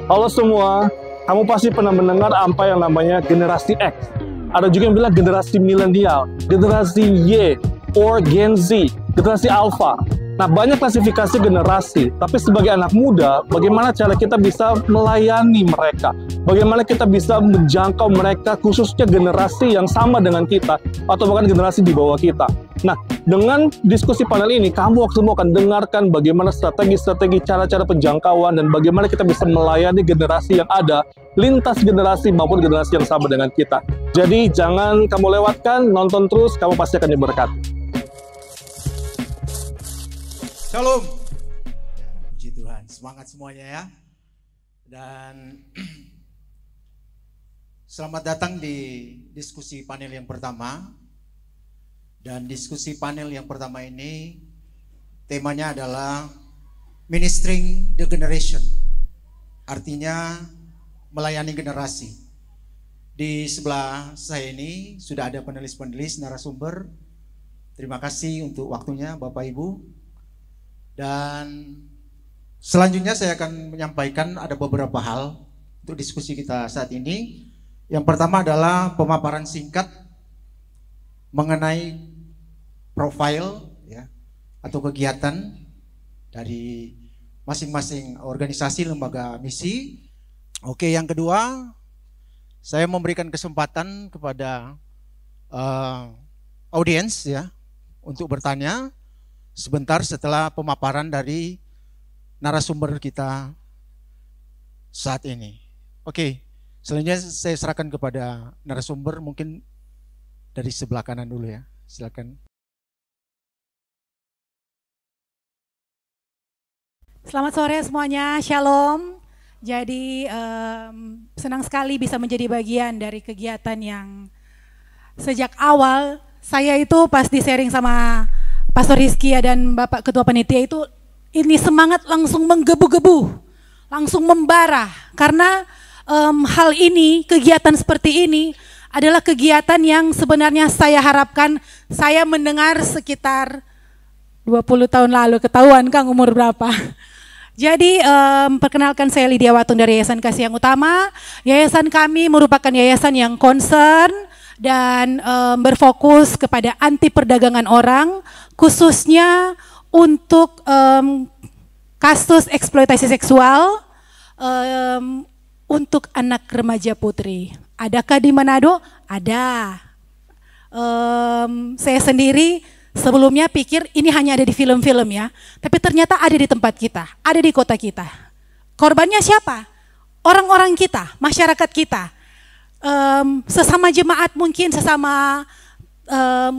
Halo semua, kamu pasti pernah mendengar apa yang namanya generasi X. Ada juga yang bilang generasi milenial, generasi Y, or Gen Z, generasi Alpha. Nah, banyak klasifikasi generasi, tapi sebagai anak muda, bagaimana cara kita bisa melayani mereka? Bagaimana kita bisa menjangkau mereka, khususnya generasi yang sama dengan kita, atau bahkan generasi di bawah kita. Nah, dengan diskusi panel ini, kamu semua akan dengarkan bagaimana strategi-strategi, cara-cara penjangkauan, dan bagaimana kita bisa melayani generasi yang ada, lintas generasi maupun generasi yang sama dengan kita. Jadi, jangan kamu lewatkan, nonton terus, kamu pasti akan diberkati. Shalom. Puji Tuhan, semangat semuanya ya. Dan selamat datang di diskusi panel yang pertama. Dan diskusi panel yang pertama ini temanya adalah Ministering the Generation. Artinya melayani generasi. Di sebelah saya ini sudah ada penulis-penulis narasumber. Terima kasih untuk waktunya Bapak Ibu. Dan selanjutnya saya akan menyampaikan ada beberapa hal untuk diskusi kita saat ini. Yang pertama adalah pemaparan singkat mengenai profil ya, atau kegiatan dari masing-masing organisasi, lembaga, misi. Oke, yang kedua saya memberikan kesempatan kepada audiens ya untuk bertanya sebentar setelah pemaparan dari narasumber kita saat ini. Oke, selanjutnya saya serahkan kepada narasumber, mungkin dari sebelah kanan dulu ya, silakan. Selamat sore semuanya, Shalom. Jadi senang sekali bisa menjadi bagian dari kegiatan yang sejak awal saya itu pas di-sharing sama Pastor Rizky dan Bapak Ketua Panitia itu, ini semangat langsung menggebu-gebu, langsung membara. Karena hal ini, kegiatan seperti ini adalah kegiatan yang sebenarnya saya harapkan, saya mendengar sekitar 20 tahun lalu, ketahuan Kang umur berapa. Jadi perkenalkan, saya Lydia Watun dari Yayasan Kasih Yang Utama. Yayasan kami merupakan yayasan yang concern dan berfokus kepada anti perdagangan orang, khususnya untuk kasus eksploitasi seksual untuk anak remaja putri. Adakah di Manado? Ada. Saya sendiri sebelumnya pikir ini hanya ada di film-film ya, tapi ternyata ada di tempat kita, ada di kota kita. Korbannya siapa? Orang-orang kita, masyarakat kita. Sesama jemaat mungkin, sesama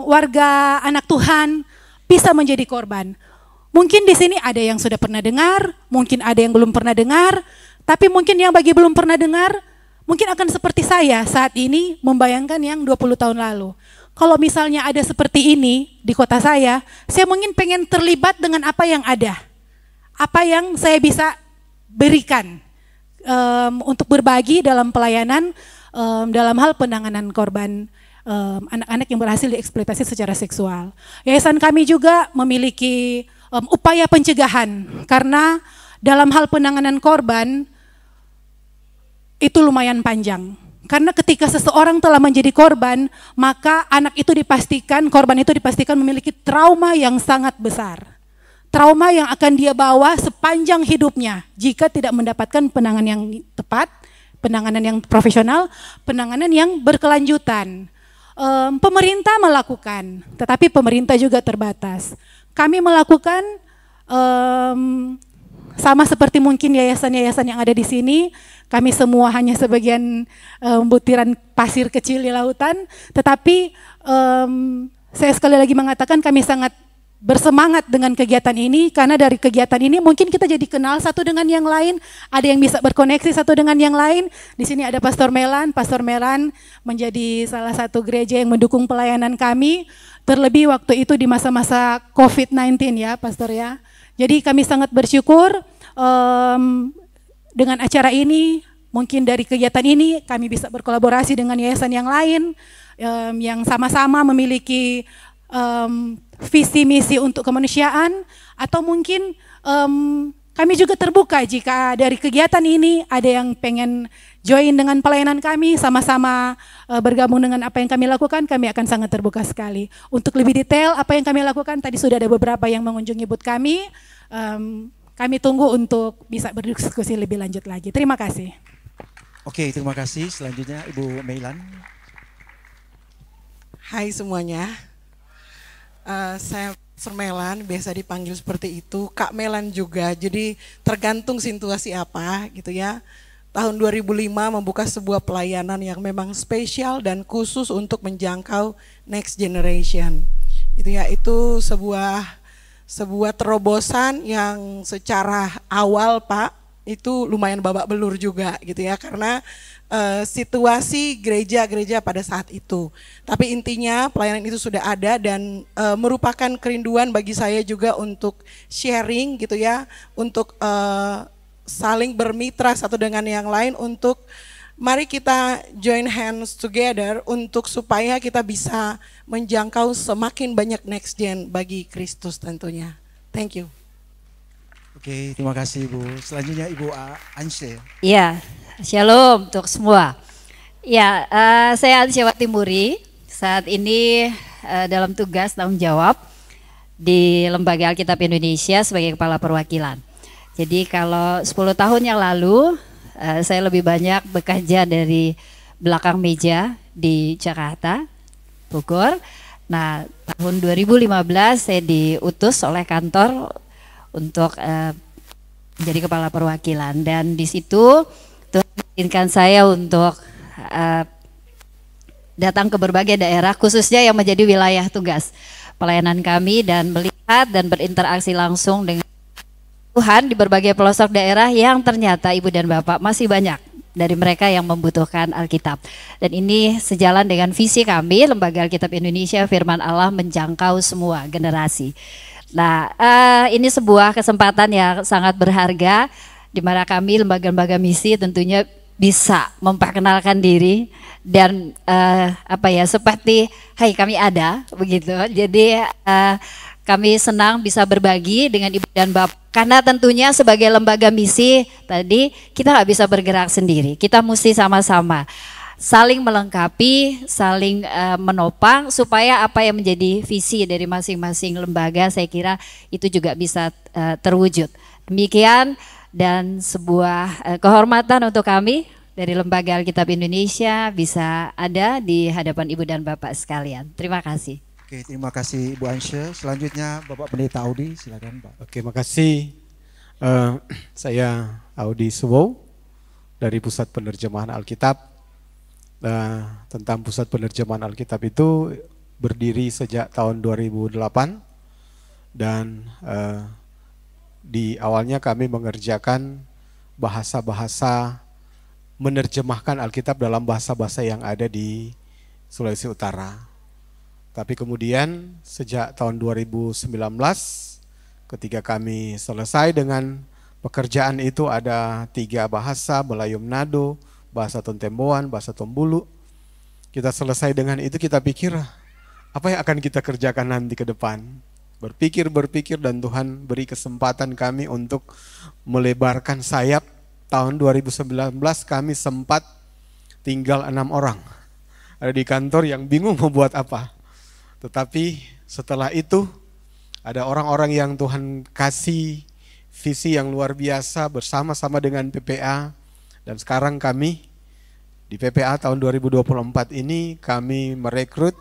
warga anak Tuhan bisa menjadi korban. Mungkin di sini ada yang sudah pernah dengar, mungkin ada yang belum pernah dengar, tapi mungkin yang bagi belum pernah dengar, mungkin akan seperti saya saat ini membayangkan yang 20 tahun lalu. Kalau misalnya ada seperti ini di kota saya mungkin pengen terlibat dengan apa yang ada, apa yang saya bisa berikan untuk berbagi dalam pelayanan, dalam hal penanganan korban anak-anak yang berhasil dieksploitasi secara seksual. Yayasan kami juga memiliki upaya pencegahan, karena dalam hal penanganan korban itu lumayan panjang. Karena ketika seseorang telah menjadi korban, maka anak itu dipastikan, korban itu dipastikan memiliki trauma yang sangat besar. Trauma yang akan dia bawa sepanjang hidupnya jika tidak mendapatkan penanganan yang tepat, penanganan yang profesional, penanganan yang berkelanjutan. Pemerintah melakukan, tetapi pemerintah juga terbatas. Kami melakukan sama seperti mungkin yayasan-yayasan yang ada di sini. Kami semua hanya sebagian butiran pasir kecil di lautan, tetapi saya sekali lagi mengatakan kami sangat bersemangat dengan kegiatan ini, karena dari kegiatan ini mungkin kita jadi kenal satu dengan yang lain, ada yang bisa berkoneksi satu dengan yang lain. Di sini ada Pastor Melan menjadi salah satu gereja yang mendukung pelayanan kami, terlebih waktu itu di masa-masa COVID-19 ya Pastor ya. Jadi kami sangat bersyukur dengan acara ini, mungkin dari kegiatan ini kami bisa berkolaborasi dengan yayasan yang lain yang sama-sama memiliki visi misi untuk kemanusiaan, atau mungkin Kami juga terbuka jika dari kegiatan ini ada yang pengen join dengan pelayanan kami, sama-sama bergabung dengan apa yang kami lakukan, kami akan sangat terbuka sekali. Untuk lebih detail apa yang kami lakukan, tadi sudah ada beberapa yang mengunjungi booth kami. Kami tunggu untuk bisa berdiskusi lebih lanjut lagi. Terima kasih. Oke, terima kasih. Selanjutnya Ibu Meilan. Hai semuanya, saya Melan, biasa dipanggil seperti itu, Kak Melan juga, jadi tergantung situasi apa gitu ya. Tahun 2005 membuka sebuah pelayanan yang memang spesial dan khusus untuk menjangkau next generation. Itu ya, itu sebuah terobosan yang secara awal Pak, itu lumayan babak belur juga gitu ya, karena situasi gereja-gereja pada saat itu. Tapi intinya pelayanan itu sudah ada dan merupakan kerinduan bagi saya juga untuk sharing gitu ya, untuk saling bermitra satu dengan yang lain, untuk mari kita join hands together untuk supaya kita bisa menjangkau semakin banyak next gen bagi Kristus tentunya. Thank you. Oke, terima kasih Ibu. Selanjutnya Ibu Anshe. Iya, shalom untuk semua. Ya, saya Ansyawati Muri. Saat ini dalam tugas tanggung jawab di Lembaga Alkitab Indonesia sebagai Kepala Perwakilan. Jadi kalau 10 tahun yang lalu saya lebih banyak bekerja dari belakang meja di Jakarta, Bogor. Nah, tahun 2015 saya diutus oleh kantor untuk menjadi kepala perwakilan, dan di situ Tuhan mengizinkan saya untuk datang ke berbagai daerah, khususnya yang menjadi wilayah tugas pelayanan kami, dan melihat dan berinteraksi langsung dengan Tuhan di berbagai pelosok daerah yang ternyata Ibu dan Bapak masih banyak dari mereka yang membutuhkan Alkitab. Dan ini sejalan dengan visi kami, Lembaga Alkitab Indonesia, Firman Allah menjangkau semua generasi. Nah, ini sebuah kesempatan yang sangat berharga di mana kami lembaga-lembaga misi tentunya bisa memperkenalkan diri dan seperti hai kami ada begitu. Jadi kami senang bisa berbagi dengan Ibu dan Bapak, karena tentunya sebagai lembaga misi tadi kita nggak bisa bergerak sendiri, kita mesti sama-sama saling melengkapi, saling menopang supaya apa yang menjadi visi dari masing-masing lembaga, saya kira itu juga bisa terwujud. Demikian, dan sebuah kehormatan untuk kami dari Lembaga Alkitab Indonesia bisa ada di hadapan Ibu dan Bapak sekalian. Terima kasih. Oke, terima kasih Ibu Anshe. Selanjutnya Bapak Pendeta Audi, silakan Pak. Oke, makasih. Saya Audi Suwow dari Pusat Penerjemahan Alkitab. Tentang Pusat Penerjemahan Alkitab itu berdiri sejak tahun 2008, dan di awalnya kami mengerjakan bahasa-bahasa, menerjemahkan Alkitab dalam bahasa-bahasa yang ada di Sulawesi Utara. Tapi kemudian sejak tahun 2019 ketika kami selesai dengan pekerjaan itu, ada 3 bahasa, Melayu Manado, bahasa Tontemboan, bahasa Tombulu. Kita selesai dengan itu, kita pikir apa yang akan kita kerjakan nanti ke depan. Berpikir dan Tuhan beri kesempatan kami untuk melebarkan sayap. Tahun 2019 kami sempat tinggal 6 orang. Ada di kantor yang bingung mau buat apa. Tetapi setelah itu ada orang-orang yang Tuhan kasih visi yang luar biasa bersama-sama dengan PPA. Dan sekarang kami di PPA tahun 2024 ini kami merekrut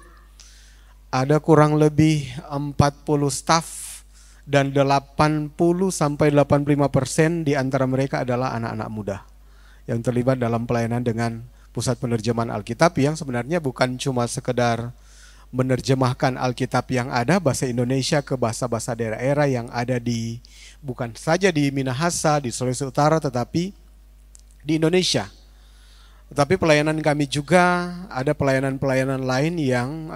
ada kurang lebih 40 staf, dan 80-85% di antara mereka adalah anak-anak muda yang terlibat dalam pelayanan dengan Pusat Penerjemahan Alkitab, yang sebenarnya bukan cuma sekedar menerjemahkan Alkitab yang ada bahasa Indonesia ke bahasa-bahasa daerah-daerah yang ada di, bukan saja di Minahasa, di Sulawesi Utara, tetapi di Indonesia. Tetapi pelayanan kami juga ada pelayanan-pelayanan lain yang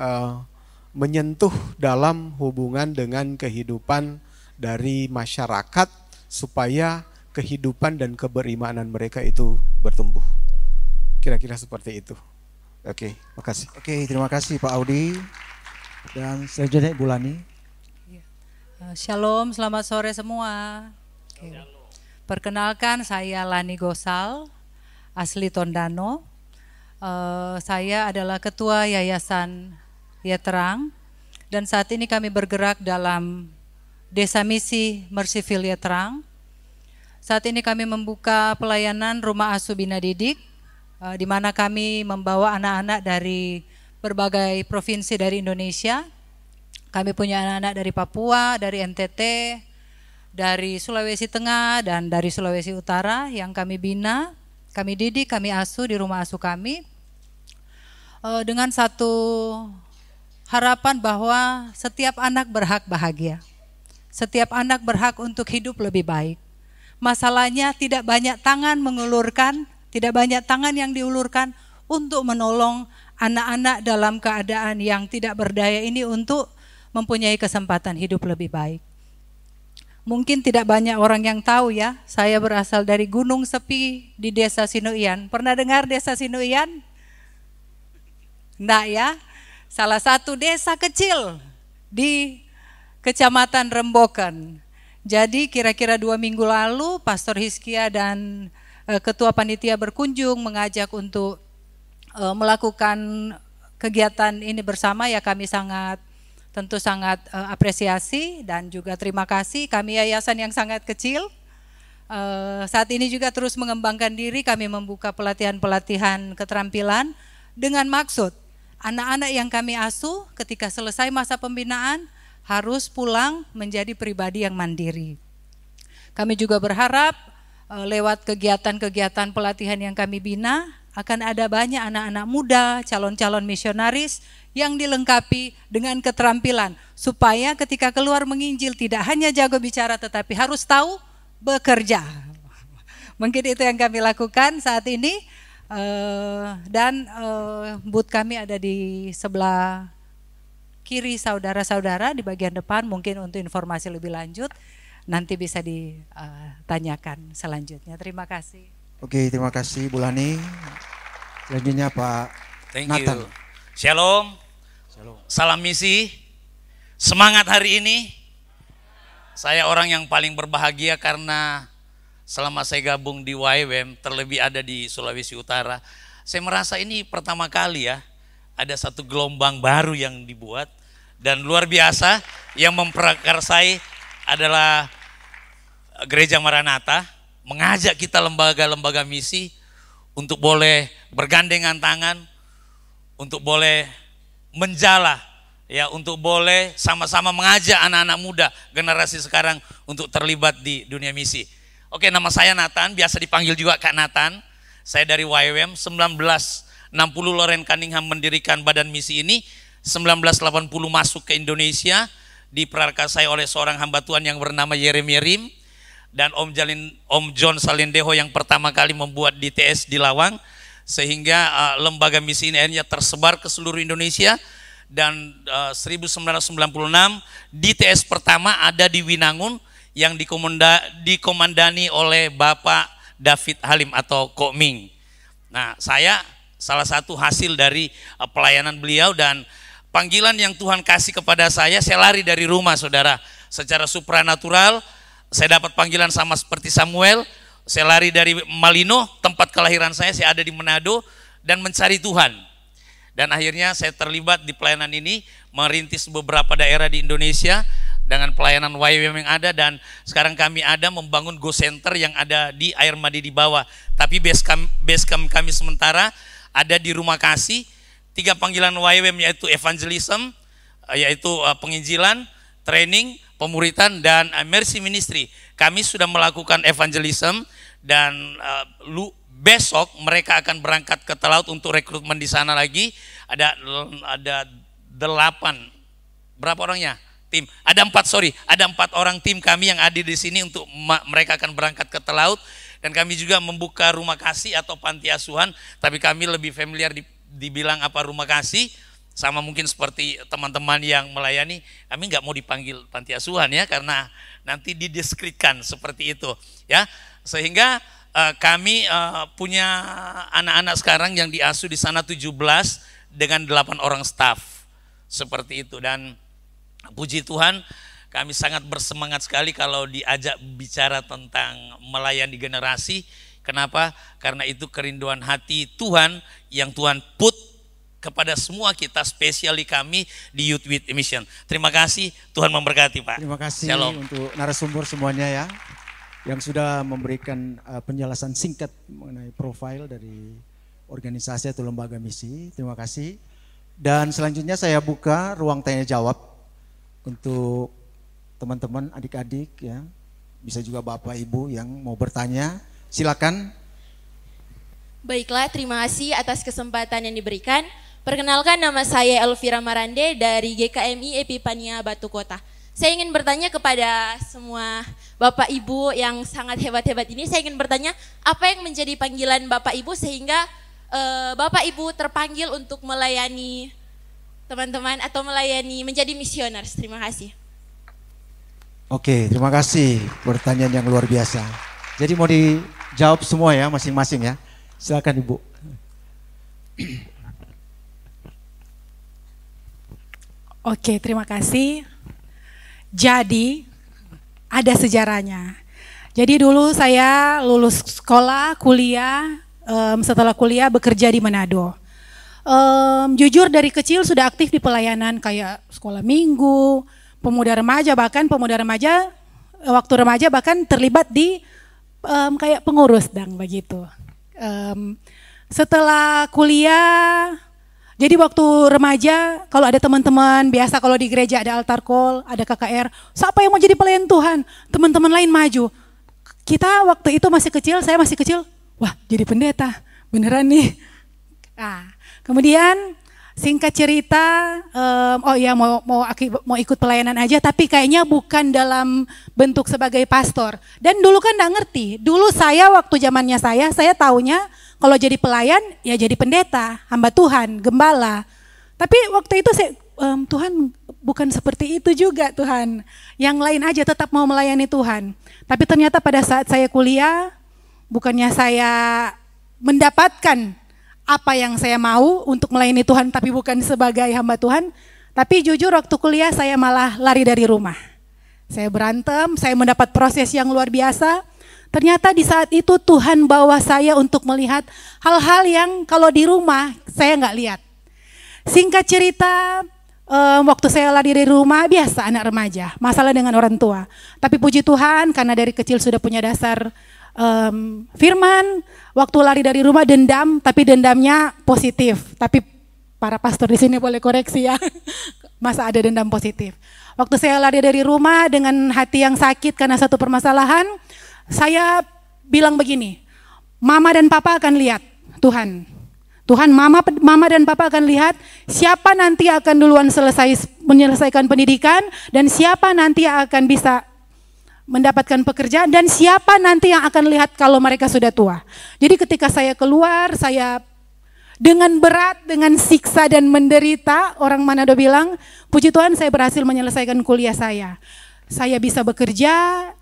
menyentuh dalam hubungan dengan kehidupan dari masyarakat supaya kehidupan dan keberimanan mereka itu bertumbuh. Kira-kira seperti itu. Oke, makasih. Oke, terima kasih Pak Audi. Dan selanjutnya Ibu Lani. Shalom, selamat sore semua. Perkenalkan, saya Lani Gosal, asli Tondano. Saya adalah Ketua Yayasan Yeterang, dan saat ini kami bergerak dalam Desa Misi Mercyville Yeterang. Saat ini kami membuka pelayanan Rumah Asuh Bina Didik, di mana kami membawa anak-anak dari berbagai provinsi dari Indonesia. Kami punya anak-anak dari Papua, dari NTT, dari Sulawesi Tengah, dan dari Sulawesi Utara yang kami bina, kami didik, kami asuh di rumah asuh kami, dengan satu harapan bahwa setiap anak berhak bahagia, setiap anak berhak untuk hidup lebih baik. Masalahnya tidak banyak tangan mengulurkan, tidak banyak tangan yang diulurkan untuk menolong anak-anak dalam keadaan yang tidak berdaya ini untuk mempunyai kesempatan hidup lebih baik. Mungkin tidak banyak orang yang tahu ya, saya berasal dari Gunung Sepi di Desa Sinuian. Pernah dengar Desa Sinuian? Enggak ya? Salah satu desa kecil di Kecamatan Remboken. Jadi kira-kira 2 minggu lalu Pastor Hizkia dan Ketua Panitia berkunjung mengajak untuk melakukan kegiatan ini bersama. Ya, kami tentu sangat apresiasi dan juga terima kasih. Kami yayasan yang sangat kecil, saat ini juga terus mengembangkan diri. Kami membuka pelatihan-pelatihan keterampilan dengan maksud anak-anak yang kami asuh ketika selesai masa pembinaan harus pulang menjadi pribadi yang mandiri. Kami juga berharap lewat kegiatan-kegiatan pelatihan yang kami bina akan ada banyak anak-anak muda, calon-calon misionaris yang dilengkapi dengan keterampilan supaya ketika keluar menginjil tidak hanya jago bicara tetapi harus tahu bekerja. Mungkin itu yang kami lakukan saat ini, dan booth kami ada di sebelah kiri saudara-saudara di bagian depan. Mungkin untuk informasi lebih lanjut nanti bisa ditanyakan selanjutnya. Terima kasih. Oke, terima kasih Bu Lani. Selanjutnya Pak Nathan. Shalom. Salam misi. Semangat hari ini. Saya orang yang paling berbahagia karena selama saya gabung di YWM, terlebih ada di Sulawesi Utara, saya merasa ini pertama kali ya ada satu gelombang baru yang dibuat, dan luar biasa yang memprakarsai adalah Gereja Maranatha, mengajak kita lembaga-lembaga misi untuk boleh bergandengan tangan, untuk boleh menjala, ya, untuk boleh sama-sama mengajak anak-anak muda generasi sekarang untuk terlibat di dunia misi. Oke, nama saya Nathan, biasa dipanggil juga Kak Nathan. Saya dari YWM. 1960 Loren Cunningham mendirikan badan misi ini. 1980 masuk ke Indonesia, diprakarsai oleh seorang hamba Tuhan yang bernama Yeremia Rim, dan Om John Salindeho yang pertama kali membuat DTS di Lawang, sehingga lembaga misi ini akhirnya tersebar ke seluruh Indonesia. Dan 1996 DTS pertama ada di Winangun yang dikomandani oleh Bapak David Halim atau Kok Ming. Nah, saya salah satu hasil dari pelayanan beliau, dan panggilan yang Tuhan kasih kepada saya lari dari rumah, saudara. Secara supranatural saya dapat panggilan sama seperti Samuel. Saya lari dari Malino, tempat kelahiran saya ada di Manado, dan mencari Tuhan. Dan akhirnya saya terlibat di pelayanan ini, merintis beberapa daerah di Indonesia dengan pelayanan YWM yang ada, dan sekarang kami ada membangun Go Center yang ada di Air Madi di bawah. Tapi base camp kami sementara ada di Rumah Kasih. 3 panggilan YWM yaitu evangelism, yaitu penginjilan, training, pemuritan, dan mercy ministry. Kami sudah melakukan evangelism, dan besok mereka akan berangkat ke Talaut untuk rekrutmen di sana lagi. Ada 8, berapa orangnya? Tim. Ada 4 orang tim kami yang ada di sini untuk mereka akan berangkat ke Talaut. Dan kami juga membuka Rumah Kasih atau panti asuhan, tapi kami lebih familiar dibilang apa Rumah Kasih, sama mungkin seperti teman-teman yang melayani, kami nggak mau dipanggil panti asuhan ya, karena nanti didiskreditkan seperti itu ya. Sehingga kami punya anak-anak sekarang yang diasuh di sana 17 dengan 8 orang staff seperti itu. Dan puji Tuhan kami sangat bersemangat sekali kalau diajak bicara tentang melayani generasi. Kenapa? Karena itu kerinduan hati Tuhan yang Tuhan put kepada semua kita, spesiali kami di Youth with Mission. Terima kasih, Tuhan memberkati Pak. Terima kasih Shalom. untuk narasumber semuanya ya, yang sudah memberikan penjelasan singkat mengenai profil dari organisasi atau lembaga misi. Terima kasih. Dan selanjutnya saya buka ruang tanya jawab untuk teman-teman, adik-adik ya, bisa juga Bapak Ibu yang mau bertanya, silakan. Baiklah, terima kasih atas kesempatan yang diberikan. Perkenalkan, nama saya Elvira Marande dari GKMI Epipania Batu Kota. Saya ingin bertanya kepada semua Bapak Ibu yang sangat hebat-hebat ini, saya ingin bertanya apa yang menjadi panggilan Bapak Ibu sehingga Bapak Ibu terpanggil untuk melayani teman-teman atau melayani menjadi misioners. Terima kasih. Oke, terima kasih, pertanyaan yang luar biasa. Jadi mau dijawab semua ya, masing-masing ya. Silakan Ibu. Oke, terima kasih. Jadi ada sejarahnya. Jadi dulu saya lulus sekolah, kuliah, setelah kuliah bekerja di Manado. Jujur dari kecil sudah aktif di pelayanan kayak sekolah minggu, pemuda remaja, bahkan pemuda remaja waktu remaja bahkan terlibat di kayak pengurus dan begitu. Setelah kuliah, jadi waktu remaja kalau ada teman-teman, biasa kalau di gereja ada altar call, ada KKR, siapa yang mau jadi pelayan Tuhan? Teman-teman lain maju. Kita waktu itu masih kecil, saya masih kecil, wah jadi pendeta, beneran nih. Kemudian singkat cerita, mau ikut pelayanan aja, tapi kayaknya bukan dalam bentuk sebagai pastor. Dan dulu kan nggak ngerti. Dulu saya waktu zamannya saya taunya kalau jadi pelayan ya jadi pendeta, hamba Tuhan, gembala. Tapi waktu itu Tuhan bukan seperti itu juga Tuhan. Yang lain aja tetap mau melayani Tuhan. Tapi ternyata pada saat saya kuliah, bukannya saya mendapatkan apa yang saya mau untuk melayani Tuhan, tapi bukan sebagai hamba Tuhan. Tapi jujur waktu kuliah saya malah lari dari rumah. Saya berantem, saya mendapat proses yang luar biasa. Ternyata di saat itu Tuhan bawa saya untuk melihat hal-hal yang kalau di rumah saya nggak lihat. Singkat cerita, waktu saya lari dari rumah, biasa anak remaja, masalah dengan orang tua. Tapi puji Tuhan karena dari kecil sudah punya dasar firman, waktu lari dari rumah dendam, tapi dendamnya positif. Tapi para pastor di sini boleh koreksi ya, masa ada dendam positif. Waktu saya lari dari rumah dengan hati yang sakit karena satu permasalahan, saya bilang begini, mama dan papa akan lihat Tuhan. Tuhan, mama dan papa akan lihat siapa nanti akan duluan menyelesaikan pendidikan dan siapa nanti akan bisa mendapatkan pekerjaan dan siapa nanti yang akan lihat kalau mereka sudah tua. Jadi ketika saya keluar, saya dengan berat, dengan siksa dan menderita, orang Manado bilang, puji Tuhan saya berhasil menyelesaikan kuliah saya. Saya bisa bekerja,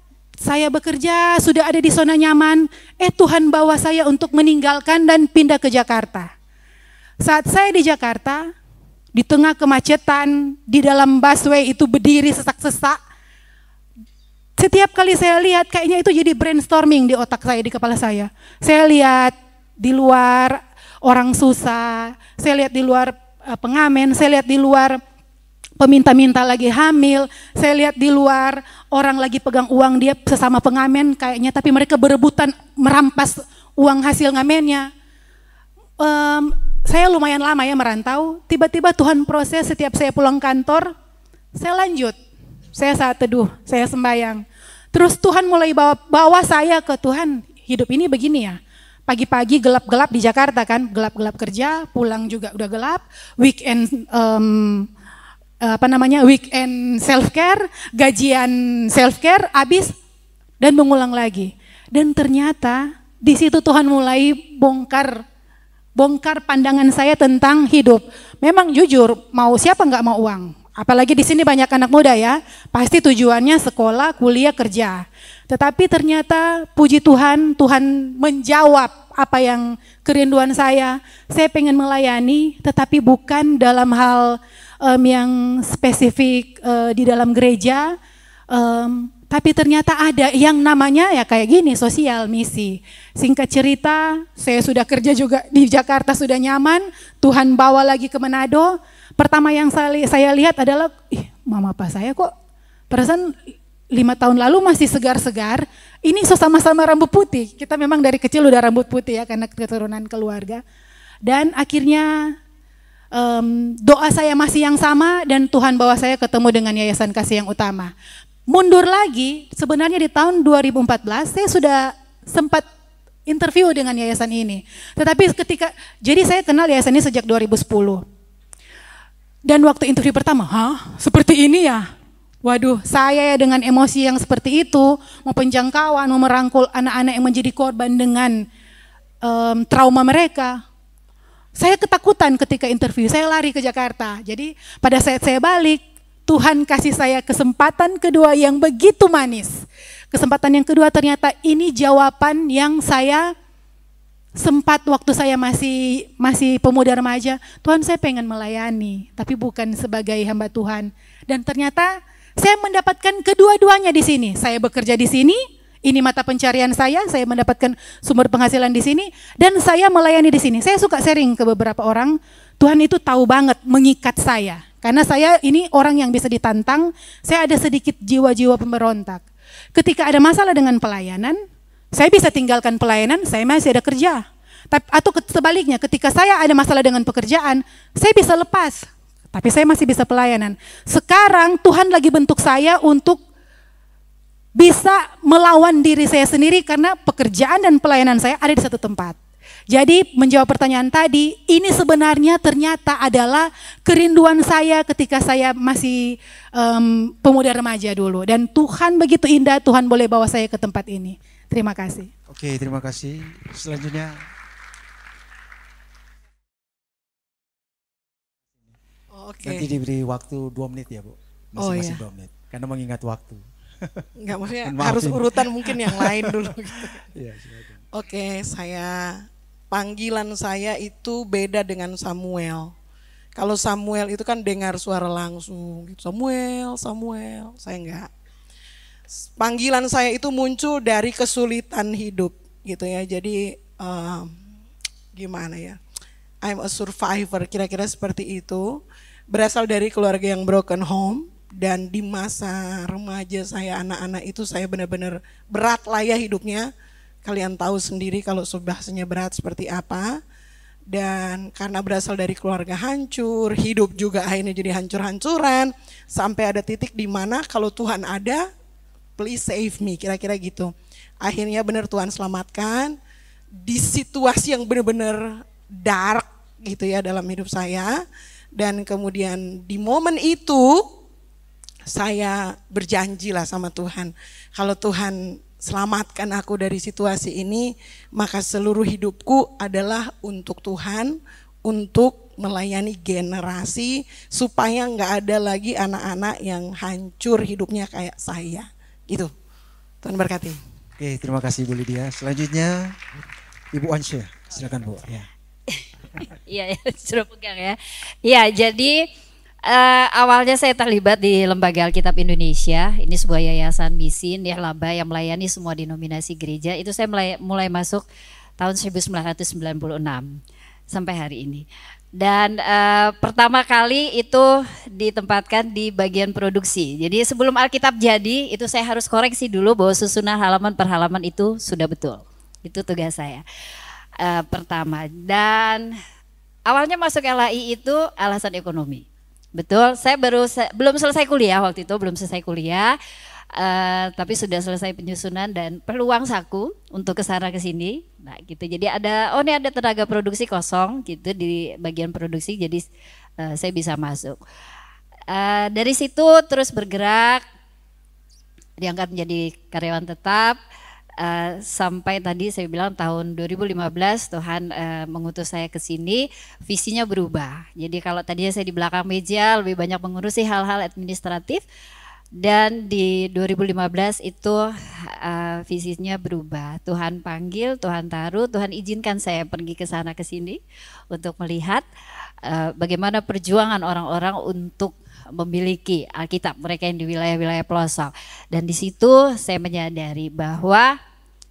sudah ada di zona nyaman, Tuhan bawa saya untuk meninggalkan dan pindah ke Jakarta. Saat saya di Jakarta, di tengah kemacetan, di dalam busway itu berdiri sesak-sesak, setiap kali saya lihat kayaknya itu jadi brainstorming di otak saya, di kepala saya. Saya lihat di luar orang susah, saya lihat di luar pengamen, saya lihat di luar peminta-minta lagi hamil, saya lihat di luar orang lagi pegang uang dia sesama pengamen kayaknya, tapi mereka berebutan merampas uang hasil ngamennya. Saya lumayan lama ya merantau, tiba-tiba Tuhan proses setiap saya pulang kantor, saya lanjut. Saya saat teduh, saya sembahyang. Terus Tuhan mulai bawa saya ke Tuhan, hidup ini begini ya. Pagi-pagi gelap-gelap di Jakarta kan, gelap-gelap kerja, pulang juga udah gelap, weekend weekend self care, gajian self care habis dan mengulang lagi. Dan ternyata di situ Tuhan mulai bongkar pandangan saya tentang hidup. Memang jujur, mau siapa nggak mau uang? Apalagi di sini banyak anak muda ya, pasti tujuannya sekolah, kuliah, kerja. Tetapi ternyata puji Tuhan, Tuhan menjawab apa yang kerinduan saya. Saya pengen melayani, tetapi bukan dalam hal yang spesifik di dalam gereja, Tapi ternyata ada yang namanya ya kayak gini, sosial misi. Singkat cerita, saya sudah kerja juga di Jakarta, sudah nyaman, Tuhan bawa lagi ke Manado. Pertama yang saya lihat adalah, mama apa saya kok perasaan 5 tahun lalu masih segar-segar, ini sama-sama rambut putih. Kita memang dari kecil udah rambut putih ya, karena keturunan keluarga. Dan akhirnya doa saya masih yang sama, dan Tuhan bawa saya ketemu dengan Yayasan Kasih Yang Utama. Mundur lagi, sebenarnya di tahun 2014 saya sudah sempat interview dengan yayasan ini. Tetapi jadi saya kenal yayasan ini sejak 2010. Dan waktu interview pertama, seperti ini ya? Waduh, saya dengan emosi yang seperti itu, mau penjangkauan, mau merangkul anak-anak yang menjadi korban dengan trauma mereka. Saya ketakutan ketika interview, saya lari ke Jakarta. Jadi pada saat saya balik, Tuhan kasih saya kesempatan kedua yang begitu manis. Kesempatan yang kedua ternyata ini jawaban yang saya sempat waktu saya masih pemuda remaja. Tuhan, saya pengen melayani, tapi bukan sebagai hamba Tuhan. Dan ternyata saya mendapatkan kedua-duanya di sini. Saya bekerja di sini, ini mata pencarian saya mendapatkan sumber penghasilan di sini, dan saya melayani di sini. Saya suka sharing ke beberapa orang, Tuhan itu tahu banget mengikat saya. Karena saya ini orang yang bisa ditantang, saya ada sedikit jiwa-jiwa pemberontak. Ketika ada masalah dengan pelayanan, saya bisa tinggalkan pelayanan, saya masih ada kerja. Atau sebaliknya, ketika saya ada masalah dengan pekerjaan, saya bisa lepas, tapi saya masih bisa pelayanan. Sekarang Tuhan lagi bentuk saya untuk bisa melawan diri saya sendiri karena pekerjaan dan pelayanan saya ada di satu tempat. Jadi menjawab pertanyaan tadi, ini sebenarnya ternyata adalah kerinduan saya ketika saya masih pemuda remaja dulu. Dan Tuhan begitu indah, Tuhan boleh bawa saya ke tempat ini. Terima kasih. Oke, terima kasih. Selanjutnya. Oke. Nanti diberi waktu 2 menit ya Bu. Masing-masing 2 menit. Karena mengingat waktu. Enggak, maksudnya harus urutan mungkin yang lain dulu. Iya, silakan. Oke, panggilan saya itu beda dengan Samuel. Kalau Samuel itu kan dengar suara langsung, Samuel, saya enggak. Panggilan saya itu muncul dari kesulitan hidup gitu ya. Jadi gimana ya? I'm a survivor, kira-kira seperti itu. Berasal dari keluarga yang broken home, dan di masa remaja saya, anak-anak itu saya benar-benar berat lah ya hidupnya. Kalian tahu sendiri kalau bahasanya berat seperti apa. Dan karena berasal dari keluarga hancur, hidup juga akhirnya jadi hancur-hancuran. Sampai ada titik di mana kalau Tuhan ada, please save me, kira-kira gitu. Akhirnya benar Tuhan selamatkan di situasi yang benar-benar dark gitu ya dalam hidup saya. Dan kemudian di momen itu saya berjanji lah sama Tuhan, kalau Tuhan selamatkan aku dari situasi ini, maka seluruh hidupku adalah untuk Tuhan, untuk melayani generasi supaya nggak ada lagi anak-anak yang hancur hidupnya kayak saya. Gitu. Tuhan berkati. Oke, terima kasih Bu Lydia. Selanjutnya Ibu Ansyah, silakan Bu. Ya. Iya, suruh pegang ya. Iya, jadi awalnya saya terlibat di Lembaga Alkitab Indonesia. Ini sebuah yayasan misi nirlaba yang melayani semua denominasi gereja. Itu saya mulai masuk tahun 1996 sampai hari ini. Dan pertama kali itu ditempatkan di bagian produksi. Jadi sebelum Alkitab jadi, itu saya harus koreksi dulu bahwa susunan halaman per halaman itu sudah betul. Itu tugas saya. Pertama, dan awalnya masuk LAI itu alasan ekonomi. Betul, saya belum selesai kuliah waktu itu, tapi sudah selesai penyusunan dan perlu uang saku untuk kesana kesini. Nah gitu, jadi ini ada tenaga produksi kosong gitu di bagian produksi, jadi saya bisa masuk. Dari situ terus bergerak, diangkat menjadi karyawan tetap. Sampai tadi saya bilang tahun 2015 Tuhan mengutus saya ke sini, visinya berubah. Jadi kalau tadinya saya di belakang meja lebih banyak mengurusi hal-hal administratif, dan di 2015 itu visinya berubah. Tuhan panggil, Tuhan taruh, Tuhan izinkan saya pergi ke sana ke sini untuk melihat bagaimana perjuangan orang-orang untuk memiliki Alkitab, mereka yang di wilayah-wilayah pelosok. Dan di situ saya menyadari bahwa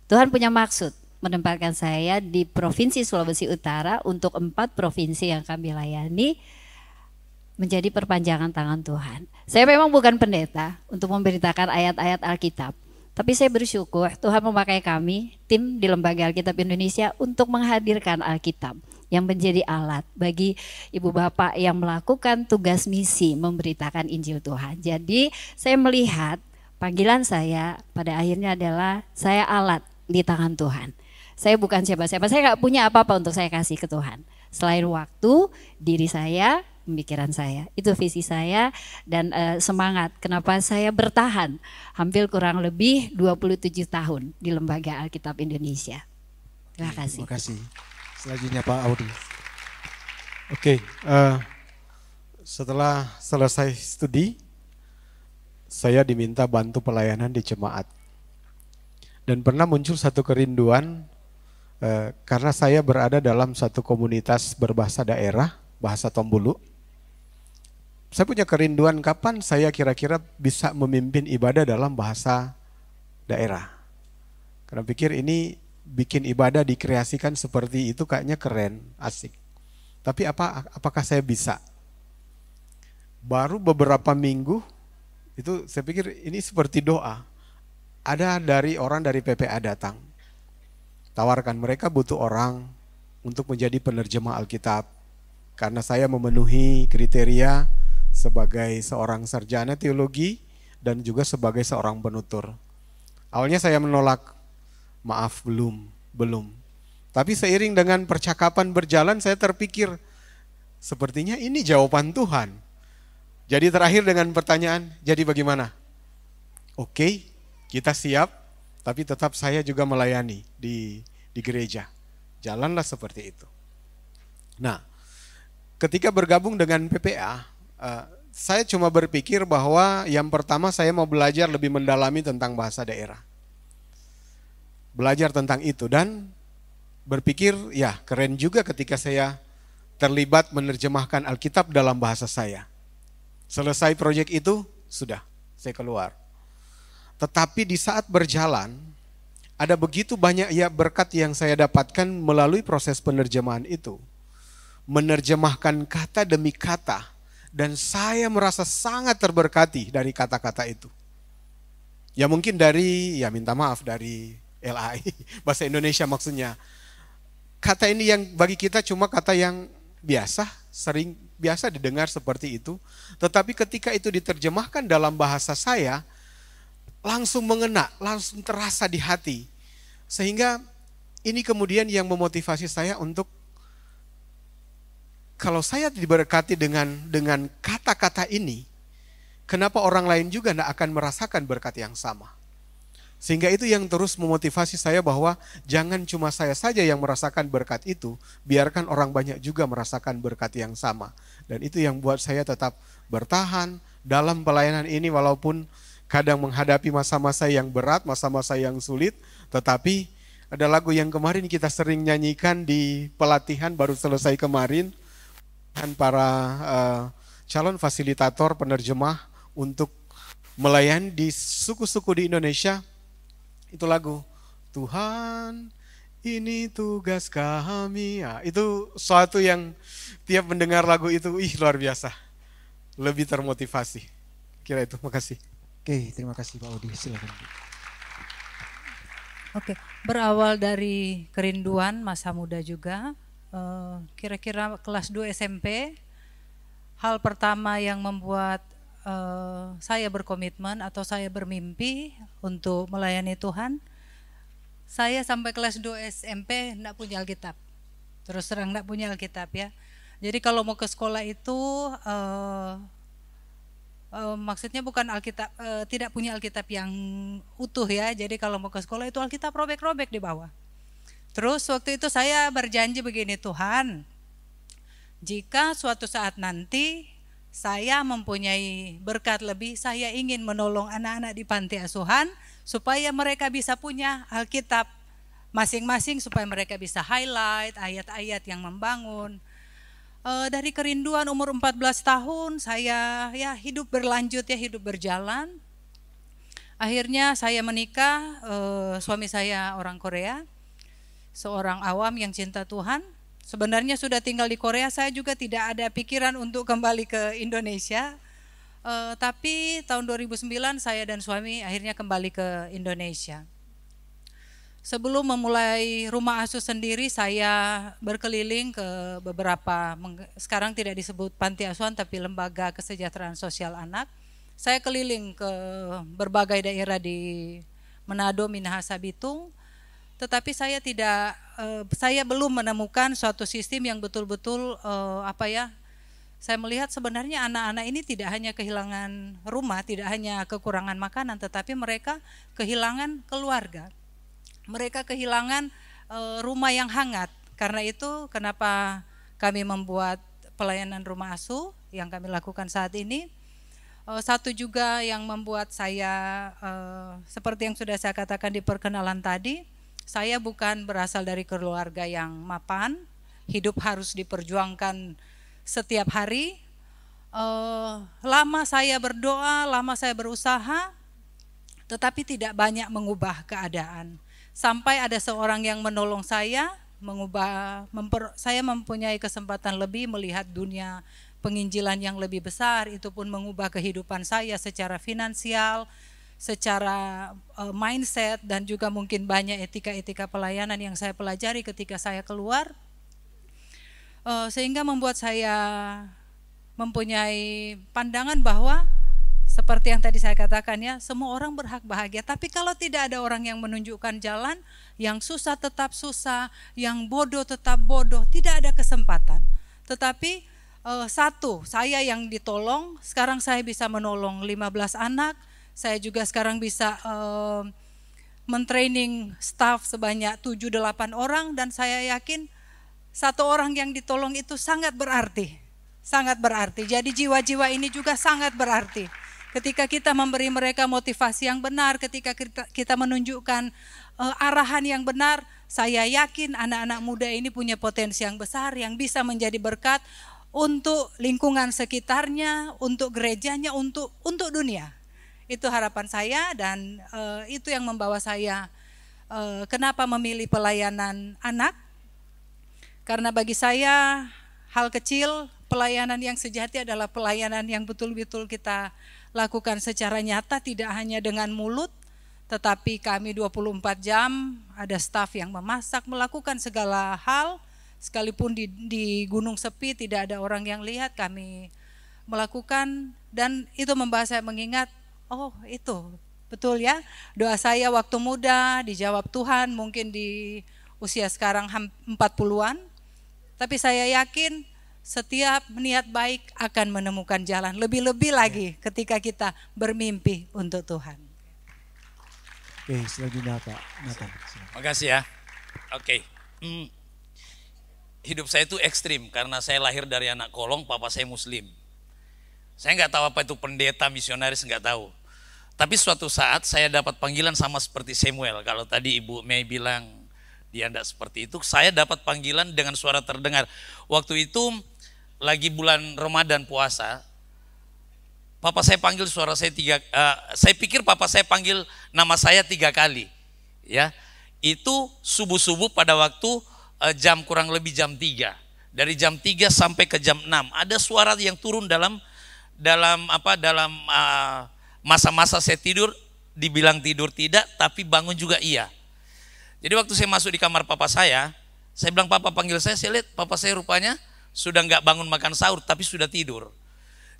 Tuhan punya maksud menempatkan saya di Provinsi Sulawesi Utara untuk 4 provinsi yang kami layani menjadi perpanjangan tangan Tuhan. Saya memang bukan pendeta untuk memberitakan ayat-ayat Alkitab, tapi saya bersyukur Tuhan memakai kami, tim di Lembaga Alkitab Indonesia, untuk menghadirkan Alkitab yang menjadi alat bagi ibu bapak yang melakukan tugas misi memberitakan Injil Tuhan. Jadi saya melihat panggilan saya pada akhirnya adalah saya alat di tangan Tuhan. Saya bukan siapa-siapa, saya nggak punya apa-apa untuk saya kasih ke Tuhan. Selain waktu, diri saya, pemikiran saya, itu visi saya dan semangat kenapa saya bertahan hampir kurang lebih 27 tahun di Lembaga Alkitab Indonesia. Terima kasih. Terima kasih. Selanjutnya Pak Audi. Oke, setelah selesai studi, saya diminta bantu pelayanan di jemaat. Dan pernah muncul satu kerinduan karena saya berada dalam satu komunitas berbahasa daerah, bahasa Tombulu. Saya punya kerinduan kapan saya kira-kira bisa memimpin ibadah dalam bahasa daerah. Karena pikir ini bikin ibadah dikreasikan seperti itu kayaknya keren, asik. Tapi apakah saya bisa? Baru beberapa minggu itu saya pikir ini seperti doa. Ada orang dari PPA datang. Tawarkan, mereka butuh orang untuk menjadi penerjemah Alkitab. Karena saya memenuhi kriteria sebagai seorang sarjana teologi dan juga sebagai seorang penutur. Awalnya saya menolak, maaf belum. Tapi seiring dengan percakapan berjalan saya terpikir, sepertinya ini jawaban Tuhan. Jadi terakhir dengan pertanyaan, jadi bagaimana? Oke, kita siap, tapi tetap saya juga melayani di gereja. Jalanlah seperti itu. Nah, ketika bergabung dengan PPA, saya cuma berpikir bahwa yang pertama saya mau belajar lebih mendalami tentang bahasa daerah. Belajar tentang itu dan berpikir ya keren juga ketika saya terlibat menerjemahkan Alkitab dalam bahasa saya. Selesai proyek itu, sudah saya keluar. Tetapi di saat berjalan, ada begitu banyak ya berkat yang saya dapatkan melalui proses penerjemahan itu. Menerjemahkan kata demi kata. Dan saya merasa sangat terberkati dari kata-kata itu. Ya mungkin dari, ya minta maaf, dari LAI, bahasa Indonesia maksudnya. Kata ini yang bagi kita cuma kata yang biasa, sering biasa didengar seperti itu. Tetapi ketika itu diterjemahkan dalam bahasa saya, langsung mengena, langsung terasa di hati. Sehingga ini kemudian yang memotivasi saya untuk kalau saya diberkati dengan kata-kata ini, kenapa orang lain juga tidak akan merasakan berkat yang sama? Sehingga itu yang terus memotivasi saya bahwa jangan cuma saya saja yang merasakan berkat itu, biarkan orang banyak juga merasakan berkat yang sama. Dan itu yang buat saya tetap bertahan dalam pelayanan ini walaupun kadang menghadapi masa-masa yang berat, masa-masa yang sulit, tetapi ada lagu yang kemarin kita sering nyanyikan di pelatihan baru selesai kemarin, dan para calon fasilitator penerjemah untuk melayani di suku-suku di Indonesia. Itu lagu Tuhan ini tugas kami ya, itu suatu yang tiap mendengar lagu itu luar biasa, lebih termotivasi. Kira itu, makasih. Oke, terima kasih Pak Udi, silakan. Oke, berawal dari kerinduan masa muda juga. Kira-kira kelas 2 SMP, hal pertama yang membuat saya berkomitmen atau saya bermimpi untuk melayani Tuhan, saya sampai kelas 2 SMP enggak punya Alkitab. Terus terang enggak punya Alkitab ya. Jadi kalau mau ke sekolah itu maksudnya bukan Alkitab, tidak punya Alkitab yang utuh ya. Jadi kalau mau ke sekolah itu Alkitab robek-robek di bawah. Terus waktu itu saya berjanji begini, Tuhan, jika suatu saat nanti saya mempunyai berkat lebih, saya ingin menolong anak-anak di panti asuhan supaya mereka bisa punya Alkitab masing-masing, supaya mereka bisa highlight ayat-ayat yang membangun. Dari kerinduan umur 14 tahun saya ya hidup berlanjut ya, hidup berjalan. Akhirnya saya menikah, suami saya orang Korea, seorang awam yang cinta Tuhan. Sebenarnya sudah tinggal di Korea, saya juga tidak ada pikiran untuk kembali ke Indonesia. Tapi tahun 2009 saya dan suami akhirnya kembali ke Indonesia. Sebelum memulai rumah asuh sendiri, saya berkeliling ke beberapa, sekarang tidak disebut panti asuhan tapi lembaga kesejahteraan sosial anak. Saya keliling ke berbagai daerah di Manado, Minahasa, Bitung, tetapi saya saya belum menemukan suatu sistem yang betul-betul saya melihat sebenarnya anak-anak ini tidak hanya kehilangan rumah, tidak hanya kekurangan makanan, tetapi mereka kehilangan keluarga. Mereka kehilangan rumah yang hangat. Karena itu kenapa kami membuat pelayanan rumah asuh yang kami lakukan saat ini. Satu juga yang membuat saya seperti yang sudah saya katakan di perkenalan tadi, saya bukan berasal dari keluarga yang mapan, hidup harus diperjuangkan setiap hari. Lama saya berdoa, lama saya berusaha, tetapi tidak banyak mengubah keadaan. Sampai ada seorang yang menolong saya, saya mempunyai kesempatan lebih melihat dunia penginjilan yang lebih besar, itu pun mengubah kehidupan saya secara finansial, secara mindset, dan juga mungkin banyak etika-etika pelayanan yang saya pelajari ketika saya keluar, sehingga membuat saya mempunyai pandangan bahwa seperti yang tadi saya katakan ya, semua orang berhak bahagia. Tapi kalau tidak ada orang yang menunjukkan jalan, yang susah tetap susah, yang bodoh tetap bodoh, tidak ada kesempatan. Tetapi saya yang ditolong, sekarang saya bisa menolong 15 anak, saya juga sekarang bisa mentraining staff sebanyak 7-8 orang, dan saya yakin satu orang yang ditolong itu sangat berarti. Sangat berarti. Jadi jiwa-jiwa ini juga sangat berarti. Ketika kita memberi mereka motivasi yang benar, ketika kita menunjukkan arahan yang benar, saya yakin anak-anak muda ini punya potensi yang besar yang bisa menjadi berkat untuk lingkungan sekitarnya, untuk gerejanya, untuk dunia. Itu harapan saya, dan itu yang membawa saya kenapa memilih pelayanan anak. Karena bagi saya hal kecil, pelayanan yang sejati adalah pelayanan yang betul-betul kita lakukan secara nyata, tidak hanya dengan mulut, tetapi kami 24 jam, ada staf yang memasak, melakukan segala hal, sekalipun di gunung sepi, tidak ada orang yang lihat, kami melakukan, dan itu membawa saya mengingat, oh itu betul ya, doa saya waktu muda dijawab Tuhan, mungkin di usia sekarang 40-an, tapi saya yakin setiap niat baik akan menemukan jalan. Lebih-lebih lagi ketika kita bermimpi untuk Tuhan. Oke, selanjutnya Pak Nathan. Makasih ya. Oke. Hidup saya itu ekstrim karena saya lahir dari anak kolong, papa saya muslim. Saya nggak tahu apa itu pendeta, misionaris, nggak tahu. Tapi suatu saat saya dapat panggilan sama seperti Samuel. Kalau tadi Ibu Mei bilang dia enggak seperti itu, saya dapat panggilan dengan suara terdengar. Waktu itu lagi bulan Ramadan puasa, papa saya panggil suara saya saya pikir papa saya panggil nama saya 3 kali, ya. Itu subuh-subuh pada waktu jam kurang lebih jam 3, dari jam 3 sampai ke jam 6 ada suara yang turun dalam masa-masa saya tidur, dibilang tidur tidak, tapi bangun juga iya. Jadi waktu saya masuk di kamar papa saya bilang papa panggil saya lihat papa saya rupanya sudah nggak bangun makan sahur, tapi sudah tidur.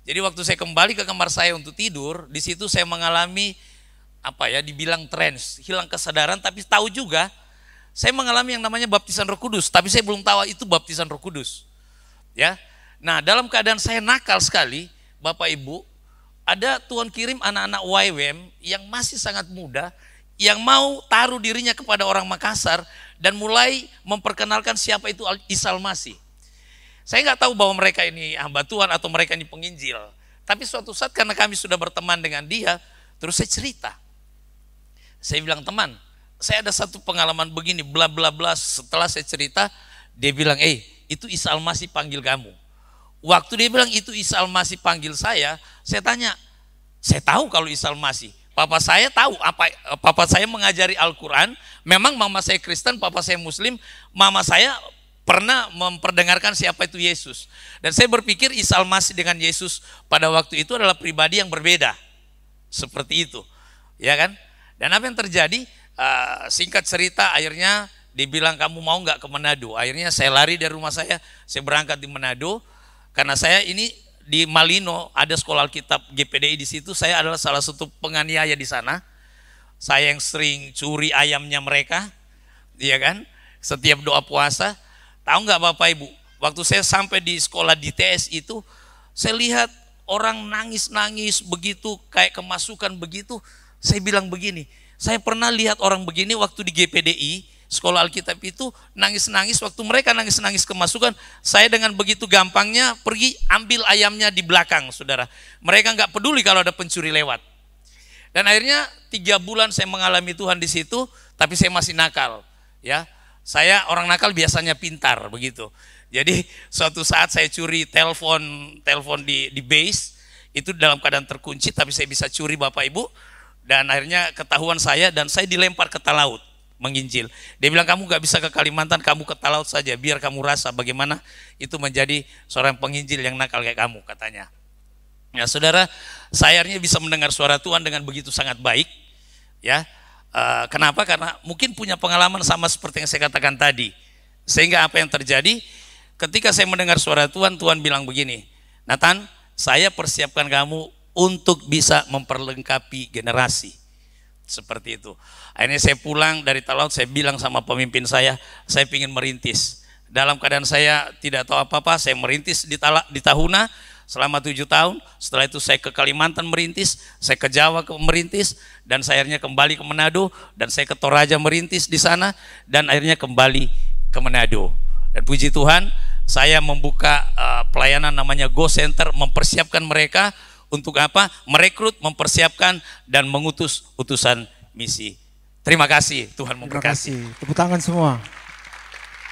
Jadi waktu saya kembali ke kamar saya untuk tidur, di situ saya mengalami dibilang trance, hilang kesadaran, tapi tahu juga saya mengalami yang namanya baptisan Roh Kudus, tapi saya belum tahu itu baptisan Roh Kudus. Ya. Nah, dalam keadaan saya nakal sekali, Bapak Ibu, ada Tuhan kirim anak-anak YWM yang masih sangat muda, yang mau taruh dirinya kepada orang Makassar dan mulai memperkenalkan siapa itu Isa Al-Masih. Saya nggak tahu bahwa mereka ini hamba Tuhan atau mereka ini penginjil. Tapi suatu saat karena kami sudah berteman dengan dia, terus saya cerita. Saya bilang, teman, saya ada satu pengalaman begini, bla bla bla. Setelah saya cerita, dia bilang, itu Isa Al-Masih panggil kamu. Waktu dia bilang itu Isa Al-Masih panggil saya tanya, saya tahu kalau Isa Al-Masih. Papa saya tahu papa saya mengajari Al-Quran. Memang mama saya Kristen, papa saya Muslim. Mama saya pernah memperdengarkan siapa itu Yesus. Dan saya berpikir Isa Al-Masih dengan Yesus pada waktu itu adalah pribadi yang berbeda. Seperti itu, ya kan? Dan apa yang terjadi? Singkat cerita, akhirnya dibilang kamu mau nggak ke Manado. Akhirnya saya lari dari rumah saya berangkat di Manado. Karena saya ini di Malino ada sekolah Alkitab GPDI di situ. Saya adalah salah satu penganiaya di sana. Saya yang sering curi ayamnya mereka, iya kan? Setiap doa puasa. Tahu nggak Bapak Ibu? Waktu saya sampai di sekolah di TS itu, saya lihat orang nangis-nangis begitu, kayak kemasukan begitu. Saya bilang begini, saya pernah lihat orang begini waktu di GPDI, sekolah Alkitab itu nangis-nangis. Waktu mereka nangis-nangis kemasukan, saya dengan begitu gampangnya pergi ambil ayamnya di belakang, saudara. Mereka nggak peduli kalau ada pencuri lewat. Dan akhirnya 3 bulan saya mengalami Tuhan di situ, tapi saya masih nakal. Ya, saya orang nakal biasanya pintar begitu. Jadi suatu saat saya curi telepon di base, itu dalam keadaan terkunci, tapi saya bisa curi Bapak Ibu. Dan akhirnya ketahuan saya dan saya dilempar ke Talaut menginjil. Dia bilang kamu gak bisa ke Kalimantan, kamu ke Talaut saja, biar kamu rasa bagaimana itu menjadi seorang penginjil yang nakal kayak kamu, katanya. Ya saudara, saya akhirnya bisa mendengar suara Tuhan dengan begitu sangat baik. Ya, kenapa? Karena mungkin punya pengalaman sama seperti yang saya katakan tadi. Sehingga apa yang terjadi? Ketika saya mendengar suara Tuhan, Tuhan bilang begini, Nathan, saya persiapkan kamu untuk bisa memperlengkapi generasi. Seperti itu. Akhirnya saya pulang dari Talaut, saya bilang sama pemimpin saya ingin merintis. Dalam keadaan saya tidak tahu apa-apa, saya merintis di Tahuna selama 7 tahun. Setelah itu saya ke Kalimantan merintis, saya ke Jawa merintis, dan saya akhirnya kembali ke Manado, dan saya ke Toraja merintis di sana, dan akhirnya kembali ke Manado. Dan puji Tuhan, saya membuka pelayanan namanya Go Center, mempersiapkan mereka untuk apa? Merekrut, mempersiapkan, dan mengutus utusan misi. Terima kasih, Tuhan memberkati. Terima kasih, tepuk tangan semua.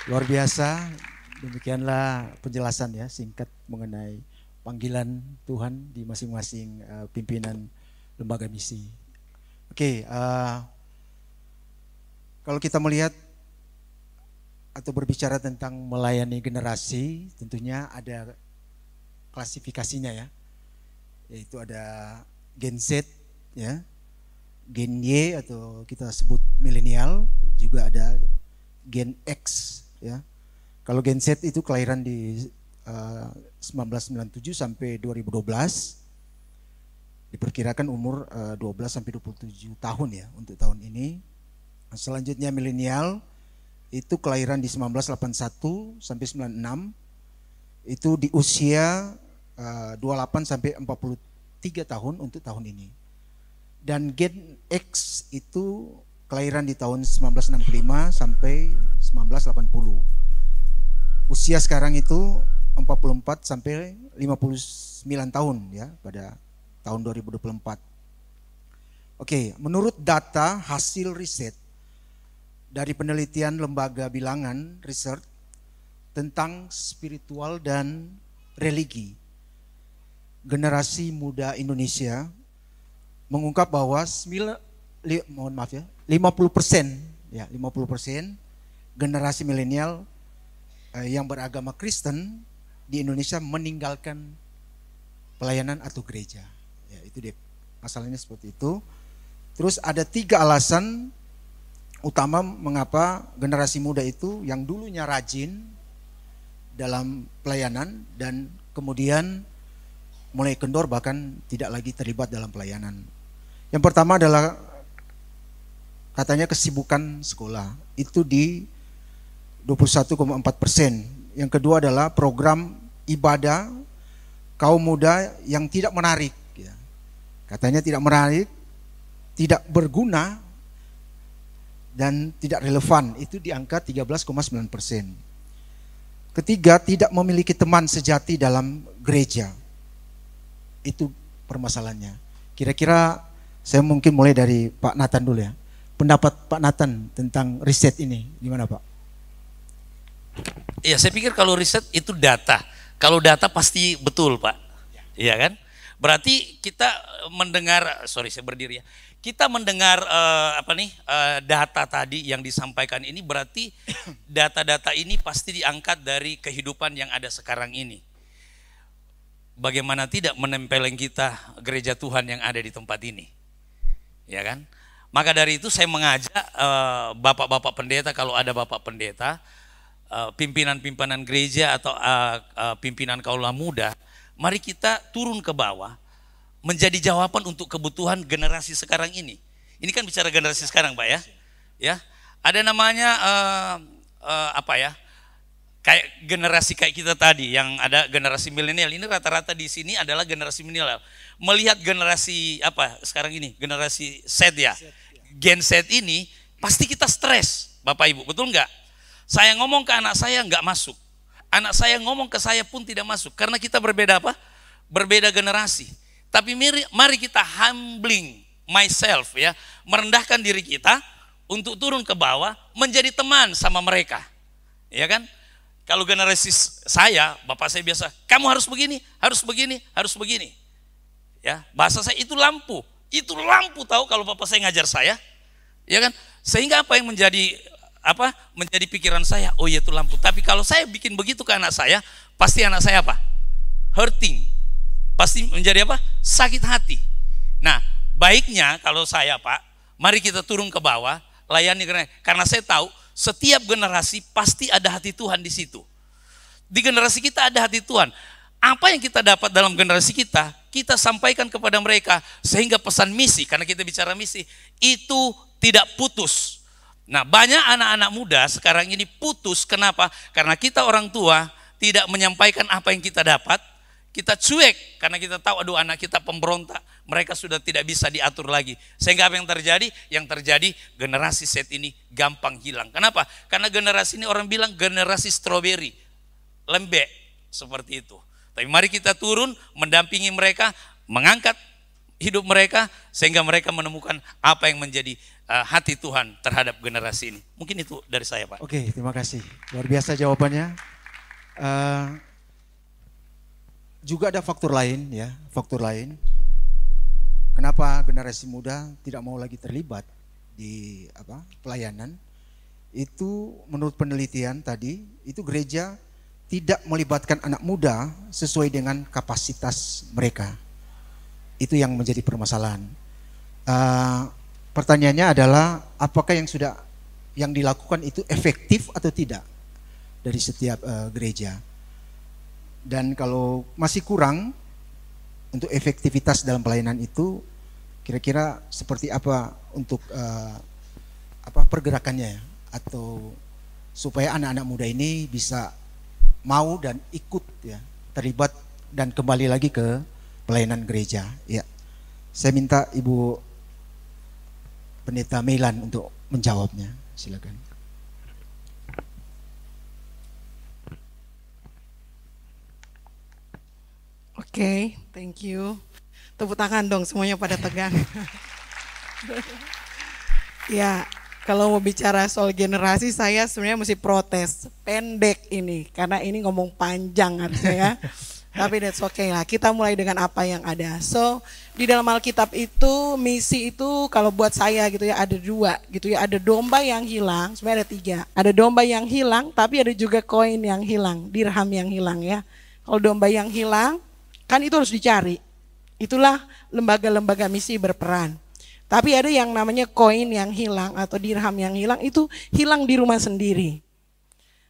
Luar biasa, demikianlah penjelasan ya singkat mengenai panggilan Tuhan di masing-masing pimpinan lembaga misi. Oke, kalau kita melihat atau berbicara tentang melayani generasi, tentunya ada klasifikasinya ya. Yaitu ada Gen Z, ya, Gen Y atau kita sebut milenial, juga ada Gen X, ya. Kalau Gen Z itu kelahiran di 1997 sampai 2012, diperkirakan umur 12 sampai 27 tahun ya untuk tahun ini. Selanjutnya milenial itu kelahiran di 1981 sampai 96, itu di usia 28 sampai 43 tahun untuk tahun ini. Dan Gen X itu kelahiran di tahun 1965 sampai 1980. Usia sekarang itu 44 sampai 59 tahun ya pada tahun 2024. Oke, menurut data hasil riset dari penelitian lembaga bilangan research tentang spiritual dan religi, generasi muda Indonesia mengungkap bahwa 50% generasi milenial yang beragama Kristen di Indonesia meninggalkan pelayanan atau gereja. Ya, itu dia masalahnya seperti itu. Terus ada 3 alasan utama mengapa generasi muda itu yang dulunya rajin dalam pelayanan dan kemudian mulai kendor bahkan tidak lagi terlibat dalam pelayanan. Yang pertama adalah katanya kesibukan sekolah, itu di 21,4%. Yang kedua adalah program ibadah kaum muda yang tidak menarik. Ya. Katanya tidak menarik, tidak berguna, dan tidak relevan, itu di angka 13,9%. Ketiga, tidak memiliki teman sejati dalam gereja. Itu permasalahannya. Kira-kira saya mungkin mulai dari Pak Nathan dulu ya. Pendapat Pak Nathan tentang riset ini gimana Pak? Iya, saya pikir kalau riset itu data. Kalau data pasti betul, Pak. Iya kan? Berarti kita mendengar, sorry saya berdiri ya. Kita mendengar data tadi yang disampaikan ini, berarti data-data ini pasti diangkat dari kehidupan yang ada sekarang ini. Bagaimana tidak menempeleng kita gereja Tuhan yang ada di tempat ini. Ya kan? Maka dari itu saya mengajak bapak-bapak pendeta, kalau ada bapak pendeta, pimpinan-pimpinan gereja atau pimpinan kaula muda, mari kita turun ke bawah menjadi jawaban untuk kebutuhan generasi sekarang ini. Ini kan bicara generasi sekarang, Pak ya. Ya, ada namanya kayak generasi kayak kita tadi yang ada generasi milenial. Ini rata-rata di sini adalah generasi milenial. Melihat generasi sekarang ini, generasi Z ya. Gen Z ini pasti kita stres, Bapak Ibu, betul nggak? Saya ngomong ke anak saya nggak masuk, anak saya ngomong ke saya pun tidak masuk, karena kita berbeda berbeda generasi. Tapi mari kita humbling myself ya, merendahkan diri kita untuk turun ke bawah menjadi teman sama mereka, ya kan? Kalau generasi saya, bapak saya biasa, kamu harus begini, harus begini, harus begini, ya bahasa saya itu lampu tahu kalau bapak saya ngajar saya, ya kan? Sehingga apa yang menjadi pikiran saya, oh iya itu lampu. Tapi kalau saya bikin begitu ke anak saya, pasti anak saya hurting, pasti menjadi sakit hati. Nah, baiknya kalau saya Pak, mari kita turun ke bawah, layani, karena saya tahu setiap generasi pasti ada hati Tuhan di situ. Di generasi kita ada hati Tuhan. Apa yang kita dapat dalam generasi kita, kita sampaikan kepada mereka, sehingga pesan misi, karena kita bicara misi, itu tidak putus. Nah, banyak anak-anak muda sekarang ini putus, kenapa? Karena kita orang tua tidak menyampaikan apa yang kita dapat, kita cuek, karena kita tahu, aduh anak kita pemberontak, mereka sudah tidak bisa diatur lagi. Sehingga apa yang terjadi? Yang terjadi generasi Z ini gampang hilang. Kenapa? Karena generasi ini orang bilang generasi stroberi, lembek, seperti itu. Tapi mari kita turun, mendampingi mereka, mengangkat hidup mereka, sehingga mereka menemukan apa yang menjadi hati Tuhan terhadap generasi ini. Mungkin itu dari saya, Pak. Oke, terima kasih. Luar biasa jawabannya. Juga ada faktor lain ya, faktor lain. Kenapa generasi muda tidak mau lagi terlibat di pelayanan? Itu menurut penelitian tadi, itu gereja tidak melibatkan anak muda sesuai dengan kapasitas mereka. Itu yang menjadi permasalahan. Pertanyaannya adalah apakah yang dilakukan itu efektif atau tidak dari setiap gereja. Dan kalau masih kurang untuk efektivitas dalam pelayanan itu, kira-kira seperti apa untuk pergerakannya, atau supaya anak-anak muda ini bisa mau dan ikut ya, terlibat dan kembali lagi ke pelayanan gereja. Ya, saya minta Ibu Pendeta Meilan untuk menjawabnya. Silakan. Oke, thank you. Tepuk tangan dong, semuanya pada tegang. Ya, kalau mau bicara soal generasi, saya sebenarnya mesti protes. Pendek ini, karena ini ngomong panjang harusnya ya. Tapi that's okay lah, kita mulai dengan apa yang ada. So, di dalam Alkitab itu, misi itu kalau buat saya gitu ya, ada dua gitu ya. Ada domba yang hilang, sebenarnya ada tiga. Ada domba yang hilang, tapi ada juga koin yang hilang, dirham yang hilang ya. Kalau domba yang hilang, kan itu harus dicari. Itulah lembaga-lembaga misi berperan. Tapi ada yang namanya koin yang hilang atau dirham yang hilang, itu hilang di rumah sendiri.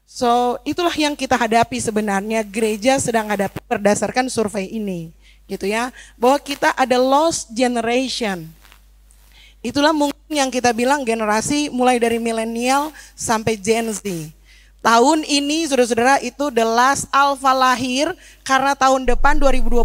So itulah yang kita hadapi sebenarnya, gereja sedang hadapi berdasarkan survei ini. Gitu ya, bahwa kita ada lost generation. Itulah mungkin yang kita bilang generasi mulai dari milenial sampai Gen Z. Tahun ini saudara-saudara itu the last alpha lahir, karena tahun depan 2025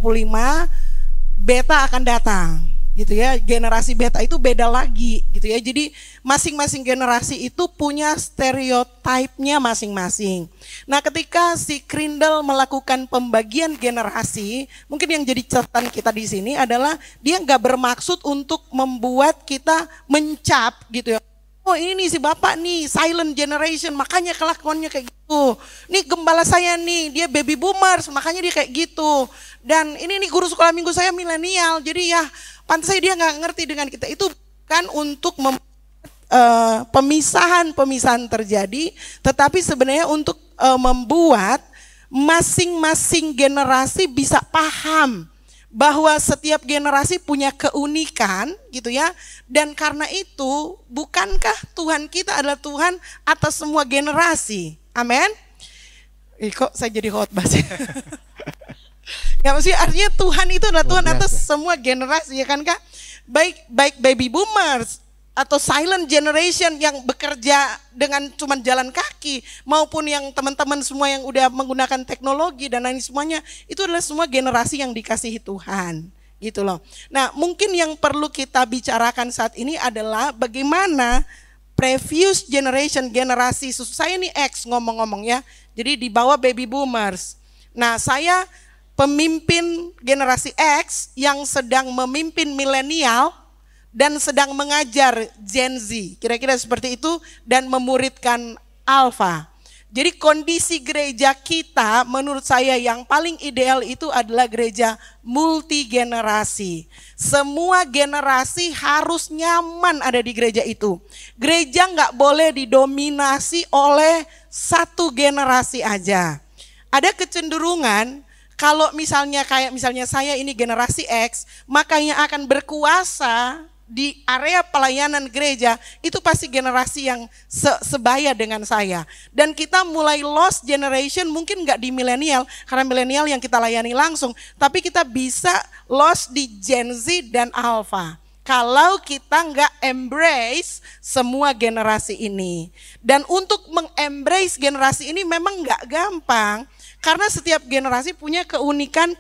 beta akan datang. Gitu ya, generasi beta itu beda lagi gitu ya. Jadi masing-masing generasi itu punya stereotipnya masing-masing. Nah, ketika si Crindle melakukan pembagian generasi, mungkin yang jadi catatan kita di sini adalah dia nggak bermaksud untuk membuat kita mencap gitu ya. Oh ini si bapak nih silent generation, makanya kelakuannya kayak gitu. Nih gembala saya nih, dia baby boomers, makanya dia kayak gitu. Dan ini guru sekolah minggu saya milenial, jadi ya pantas dia nggak ngerti dengan kita. Itu kan untuk pemisahan terjadi, tetapi sebenarnya untuk membuat masing-masing generasi bisa paham bahwa setiap generasi punya keunikan gitu ya. Dan karena itu bukankah Tuhan kita adalah Tuhan atas semua generasi? Amin. Kok saya jadi khotbah sih? Ya maksudnya artinya Tuhan itu adalah Tuhan atas semua generasi ya kan Kak? Baik baby boomers atau silent generation yang bekerja dengan cuman jalan kaki, maupun yang teman-teman semua yang udah menggunakan teknologi dan lain semuanya, itu adalah semua generasi yang dikasihi Tuhan gitu loh. Nah mungkin yang perlu kita bicarakan saat ini adalah bagaimana previous generation, generasi saya ini X ngomong-ngomong ya, jadi di bawah baby boomers. Nah saya pemimpin generasi X yang sedang memimpin milenial dan sedang mengajar Gen Z, kira-kira seperti itu, dan memuridkan Alpha. Jadi kondisi gereja kita menurut saya yang paling ideal itu adalah gereja multi generasi. Semua generasi harus nyaman ada di gereja itu. Gereja nggak boleh didominasi oleh satu generasi aja. Ada kecenderungan kalau misalnya saya ini generasi X, maka yang akan berkuasa di area pelayanan gereja itu pasti generasi yang sebaya dengan saya. Dan kita mulai lost generation, mungkin nggak di milenial, karena milenial yang kita layani langsung, tapi kita bisa lost di Gen Z dan Alpha kalau kita nggak embrace semua generasi ini. Dan untuk mengembrace generasi ini memang nggak gampang, karena setiap generasi punya keunikan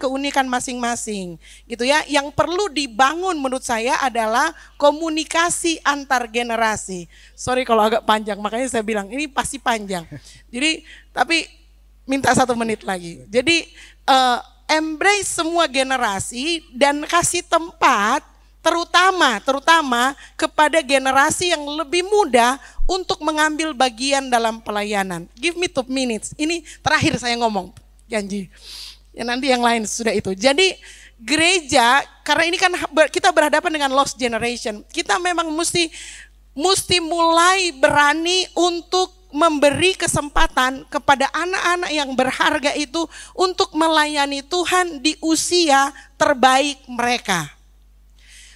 masing-masing gitu ya. Yang perlu dibangun menurut saya adalah komunikasi antar generasi. Sorry kalau agak panjang, makanya saya bilang ini pasti panjang. Jadi tapi minta 1 menit lagi. Jadi embrace semua generasi dan kasih tempat terutama kepada generasi yang lebih muda untuk mengambil bagian dalam pelayanan. Give me 2 minutes. Ini terakhir saya ngomong, janji. Ya nanti yang lain sudah itu. Jadi gereja, karena ini kan kita berhadapan dengan lost generation. Kita memang mesti mulai berani untuk memberi kesempatan kepada anak-anak yang berharga itu untuk melayani Tuhan di usia terbaik mereka.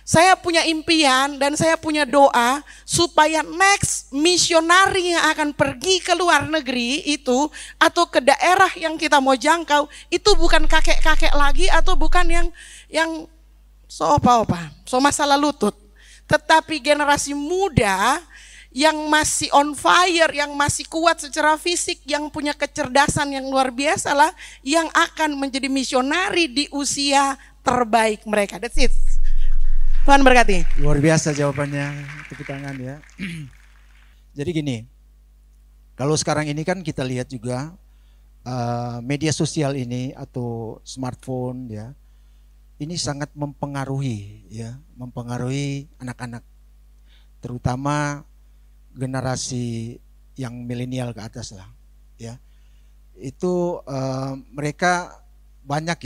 Saya punya impian dan saya punya doa supaya next misionari yang akan pergi ke luar negeri itu atau ke daerah yang kita mau jangkau itu bukan kakek-kakek lagi atau bukan yang so masalah lutut, tetapi generasi muda yang masih on fire, yang masih kuat secara fisik, yang punya kecerdasan yang luar biasa lah, yang akan menjadi misionari di usia terbaik mereka. That's it. Tuhan berkati. Luar biasa jawabannya, tepuk tangan ya. Jadi gini, kalau sekarang ini kan kita lihat juga media sosial ini atau smartphone ya, ini sangat mempengaruhi anak-anak, terutama generasi yang milenial ke atas lah ya. Itu mereka banyak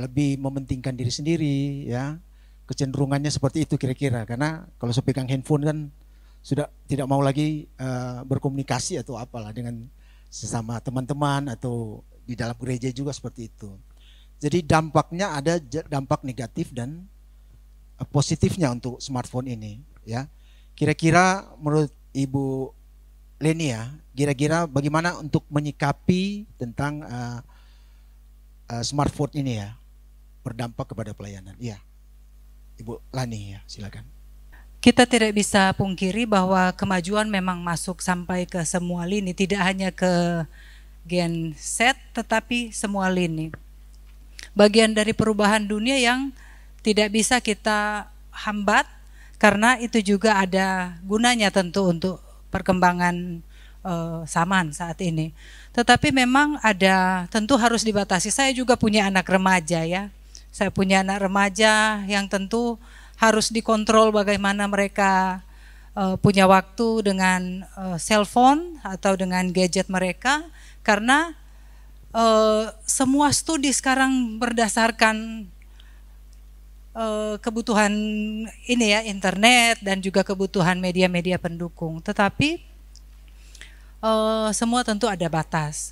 lebih mementingkan diri sendiri ya. Kecenderungannya seperti itu kira-kira, karena kalau saya pegang handphone kan sudah tidak mau lagi berkomunikasi atau apalah dengan sesama teman-teman atau di dalam gereja juga seperti itu. Jadi dampaknya ada dampak negatif dan positifnya untuk smartphone ini ya. Kira-kira menurut Ibu Lenia, kira-kira bagaimana untuk menyikapi tentang smartphone ini ya, berdampak kepada pelayanan? Iya. Ibu Lani ya, silakan. Kita tidak bisa pungkiri bahwa kemajuan memang masuk sampai ke semua lini, tidak hanya ke Gen Z tetapi semua lini. Bagian dari perubahan dunia yang tidak bisa kita hambat, karena itu juga ada gunanya tentu untuk perkembangan zaman saat ini. Tetapi memang tentu harus dibatasi. Saya juga punya anak remaja ya. Saya punya anak remaja yang tentu harus dikontrol bagaimana mereka punya waktu dengan cellphone atau dengan gadget mereka, karena semua studi sekarang berdasarkan kebutuhan ini ya, internet dan juga kebutuhan media-media pendukung. Tetapi semua tentu ada batas.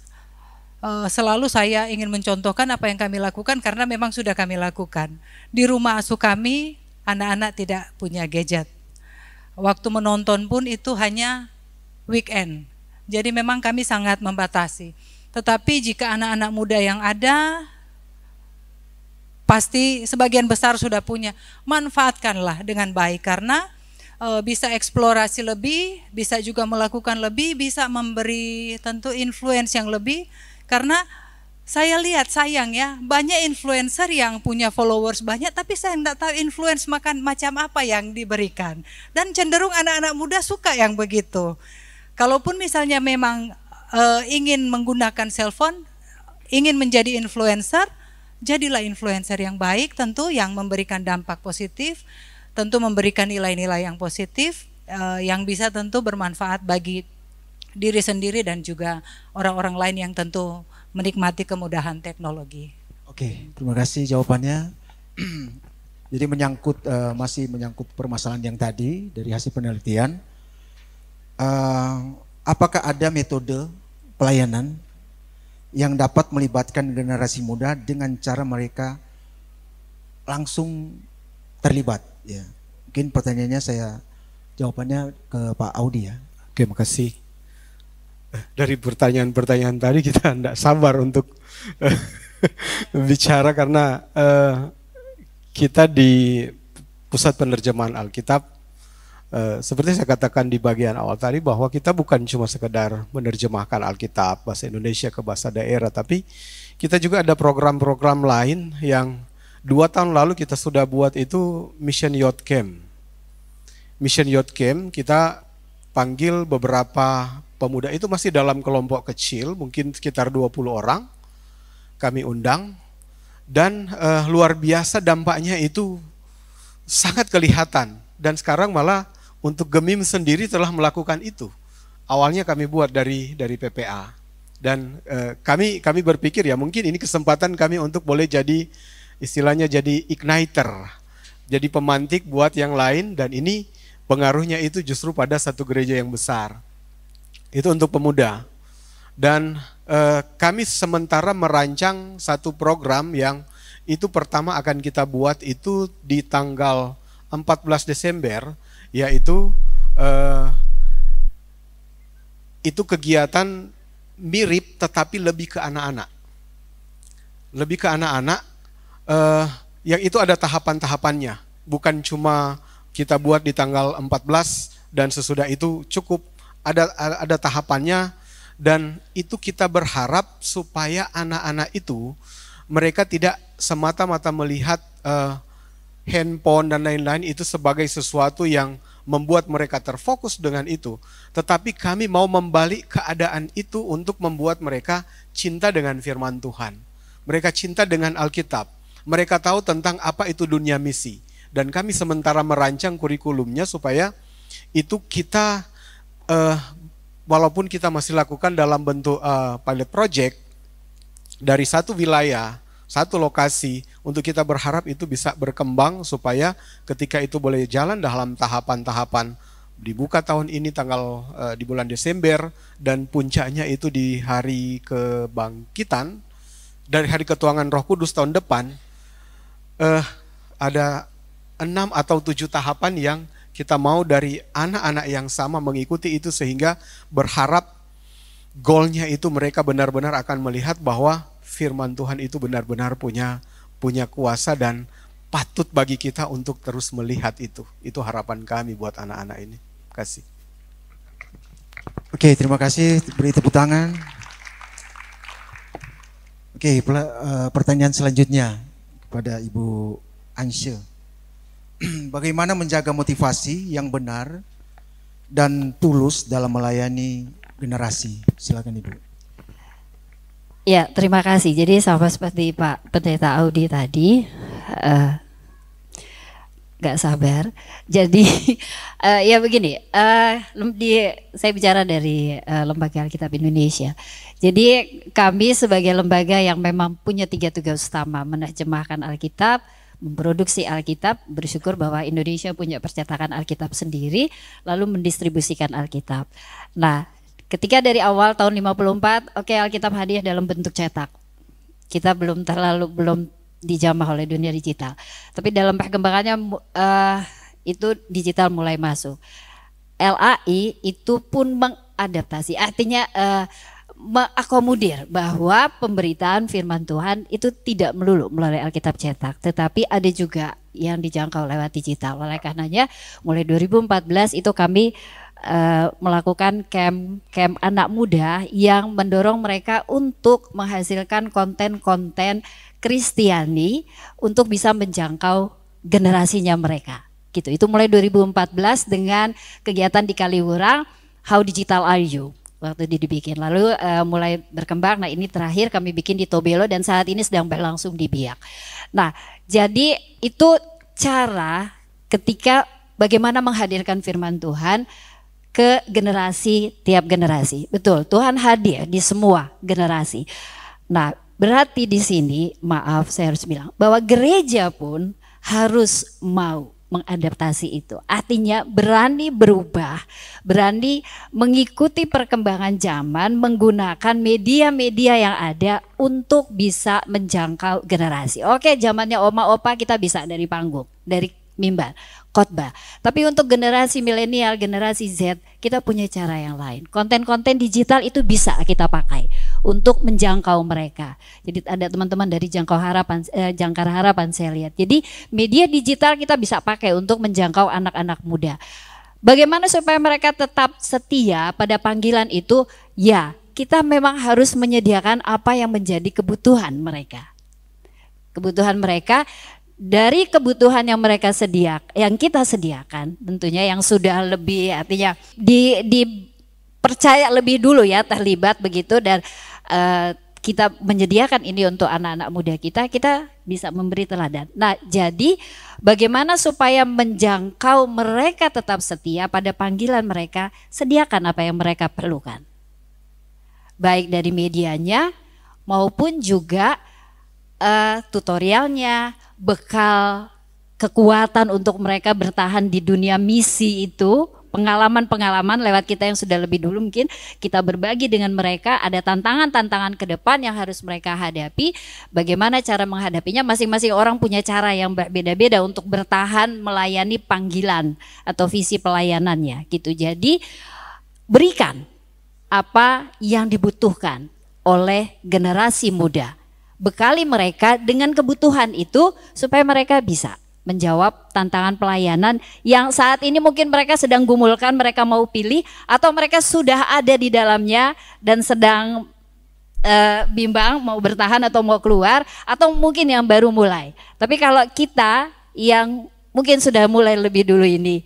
Selalu saya ingin mencontohkan apa yang kami lakukan karena memang sudah kami lakukan. Di rumah asuh kami, anak-anak tidak punya gadget. Waktu menonton pun itu hanya weekend. Jadi memang kami sangat membatasi. Tetapi jika anak-anak muda yang ada, pasti sebagian besar sudah punya, manfaatkanlah dengan baik karena bisa eksplorasi lebih, bisa juga melakukan lebih, bisa memberi tentu influence yang lebih, karena saya lihat sayang ya, banyak influencer yang punya followers banyak tapi saya tidak tahu influence macam apa yang diberikan, dan cenderung anak-anak muda suka yang begitu. Kalaupun misalnya memang ingin menggunakan cellphone, ingin menjadi influencer, jadilah influencer yang baik tentu, yang memberikan dampak positif, tentu memberikan nilai-nilai yang positif, yang bisa tentu bermanfaat bagi diri sendiri dan juga orang-orang lain yang tentu menikmati kemudahan teknologi. Oke, terima kasih jawabannya. Jadi masih menyangkut permasalahan yang tadi dari hasil penelitian. Apakah ada metode pelayanan yang dapat melibatkan generasi muda dengan cara mereka langsung terlibat? Ya, mungkin pertanyaannya jawabannya ke Pak Audi ya. Oke, makasih. Dari pertanyaan-pertanyaan tadi kita tidak sabar untuk bicara karena kita di Pusat Penerjemahan Alkitab, seperti saya katakan di bagian awal tadi, bahwa kita bukan cuma sekedar menerjemahkan Alkitab bahasa Indonesia ke bahasa daerah, tapi kita juga ada program-program lain yang 2 tahun lalu kita sudah buat, itu Mission Youth Camp. Mission Youth Camp kita panggil beberapa pemuda, itu masih dalam kelompok kecil, mungkin sekitar 20 orang, kami undang, dan luar biasa dampaknya itu sangat kelihatan, dan sekarang malah untuk Gemim sendiri telah melakukan itu. Awalnya kami buat dari PPA, dan kami berpikir ya mungkin ini kesempatan kami untuk boleh jadi istilahnya jadi igniter, jadi pemantik buat yang lain, dan ini pengaruhnya itu justru pada satu gereja yang besar. Itu untuk pemuda. Dan kami sementara merancang satu program yang itu pertama akan kita buat itu di tanggal 14 Desember, yaitu itu kegiatan mirip tetapi lebih ke anak-anak. Lebih ke anak-anak, yang itu ada tahapan-tahapannya. Bukan cuma kita buat di tanggal 14 dan sesudah itu cukup, ada tahapannya, dan itu kita berharap supaya anak-anak itu mereka tidak semata-mata melihat handphone dan lain-lain itu sebagai sesuatu yang membuat mereka terfokus dengan itu, tetapi kami mau membalik keadaan itu untuk membuat mereka cinta dengan firman Tuhan, mereka cinta dengan Alkitab, mereka tahu tentang apa itu dunia misi, dan kami sementara merancang kurikulumnya supaya itu kita walaupun kita masih lakukan dalam bentuk pilot project dari satu wilayah, satu lokasi, untuk kita berharap itu bisa berkembang supaya ketika itu boleh jalan dalam tahapan-tahapan dibuka tahun ini di bulan Desember, dan puncaknya itu di hari kebangkitan, dari hari ketuangan Roh Kudus tahun depan, ada 6 atau 7 tahapan yang kita mau dari anak-anak yang sama mengikuti itu, sehingga berharap goalnya itu mereka benar-benar akan melihat bahwa firman Tuhan itu benar-benar punya kuasa dan patut bagi kita untuk terus melihat itu. Itu harapan kami buat anak-anak ini. Terima kasih. Oke, terima kasih. Beri tepuk tangan. Oke, pertanyaan selanjutnya kepada Ibu Anshe. Bagaimana menjaga motivasi yang benar dan tulus dalam melayani generasi? Silakan Ibu. Ya, terima kasih. Jadi sama seperti Pak Pendeta Audi tadi, Gak sabar. Jadi ya begini, saya bicara dari Lembaga Alkitab Indonesia. Jadi kami sebagai lembaga yang memang punya 3 tugas utama, menerjemahkan Alkitab, memproduksi Alkitab, bersyukur bahwa Indonesia punya percetakan Alkitab sendiri, lalu mendistribusikan Alkitab. Nah, ketika dari awal tahun 54, oke, Alkitab hadiah dalam bentuk cetak. Kita belum dijamah oleh dunia digital. Tapi dalam perkembangannya itu digital mulai masuk. LAI itu pun mengadaptasi, artinya mengakomodir bahwa pemberitaan firman Tuhan itu tidak melulu melalui Alkitab cetak, tetapi ada juga yang dijangkau lewat digital. Oleh karenanya mulai 2014 itu kami melakukan camp anak muda yang mendorong mereka untuk menghasilkan konten-konten Kristiani untuk bisa menjangkau generasinya mereka. Gitu. Itu mulai 2014 dengan kegiatan di Kaliurang, How Digital Are You? Waktu dibikin. Lalu mulai berkembang, nah ini terakhir kami bikin di Tobelo dan saat ini sedang berlangsung di Biak. Nah, jadi itu cara ketika bagaimana menghadirkan firman Tuhan ke generasi, tiap generasi. Betul, Tuhan hadir di semua generasi. Nah, berarti di sini, maaf saya harus bilang, bahwa gereja pun harus mau mengadaptasi itu. Artinya berani berubah, berani mengikuti perkembangan zaman, menggunakan media-media yang ada untuk bisa menjangkau generasi. Oke, zamannya oma opa kita bisa dari panggung, dari mimbar, khotbah. Tapi untuk generasi milenial, generasi Z, kita punya cara yang lain. Konten-konten digital itu bisa kita pakai untuk menjangkau mereka. Jadi ada teman-teman dari Jangkar Harapan saya lihat. Jadi media digital kita bisa pakai untuk menjangkau anak-anak muda. Bagaimana supaya mereka tetap setia pada panggilan itu? Ya, kita memang harus menyediakan apa yang menjadi kebutuhan mereka. Kebutuhan mereka. Dari kebutuhan yang mereka yang kita sediakan, tentunya yang sudah lebih, artinya dipercaya lebih dulu ya, terlibat begitu, dan kita menyediakan ini untuk anak-anak muda kita bisa memberi teladan. Nah, jadi bagaimana supaya menjangkau mereka tetap setia pada panggilan mereka, sediakan apa yang mereka perlukan. Baik dari medianya maupun juga tutorialnya, bekal kekuatan untuk mereka bertahan di dunia misi itu, pengalaman-pengalaman lewat kita yang sudah lebih dulu mungkin kita berbagi dengan mereka, ada tantangan-tantangan ke depan yang harus mereka hadapi, bagaimana cara menghadapinya, masing-masing orang punya cara yang berbeda-beda untuk bertahan melayani panggilan atau visi pelayanannya gitu. Jadi berikan apa yang dibutuhkan oleh generasi muda. Bekali mereka dengan kebutuhan itu supaya mereka bisa menjawab tantangan pelayanan yang saat ini mungkin mereka sedang gumulkan, mereka mau pilih atau mereka sudah ada di dalamnya dan sedang bimbang mau bertahan atau mau keluar, atau mungkin yang baru mulai. Tapi kalau kita yang mungkin sudah mulai lebih dulu ini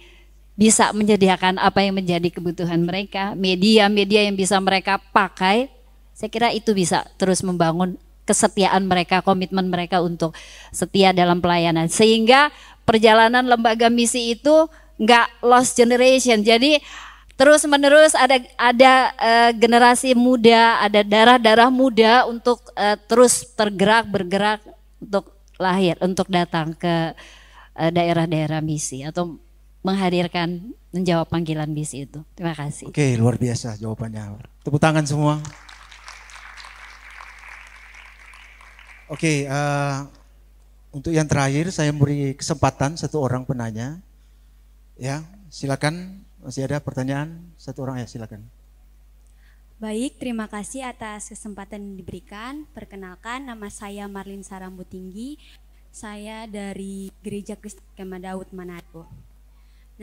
bisa menyediakan apa yang menjadi kebutuhan mereka, media-media yang bisa mereka pakai, saya kira itu bisa terus membangun kesetiaan mereka, komitmen mereka untuk setia dalam pelayanan, sehingga perjalanan lembaga misi itu nggak lost generation. Jadi terus menerus ada generasi muda, ada darah-darah muda untuk terus bergerak untuk lahir, untuk datang ke daerah-daerah misi atau menghadirkan, menjawab panggilan misi itu. Terima kasih. Oke, luar biasa jawabannya. Tepuk tangan semua. Oke, untuk yang terakhir saya beri kesempatan satu orang penanya. Ya, silakan. Masih ada pertanyaan satu orang ya, silakan. Baik, terima kasih atas kesempatan yang diberikan. Perkenalkan, nama saya Marlin Sarambutinggi. Saya dari Gereja Kristen Kemah Daud Manado.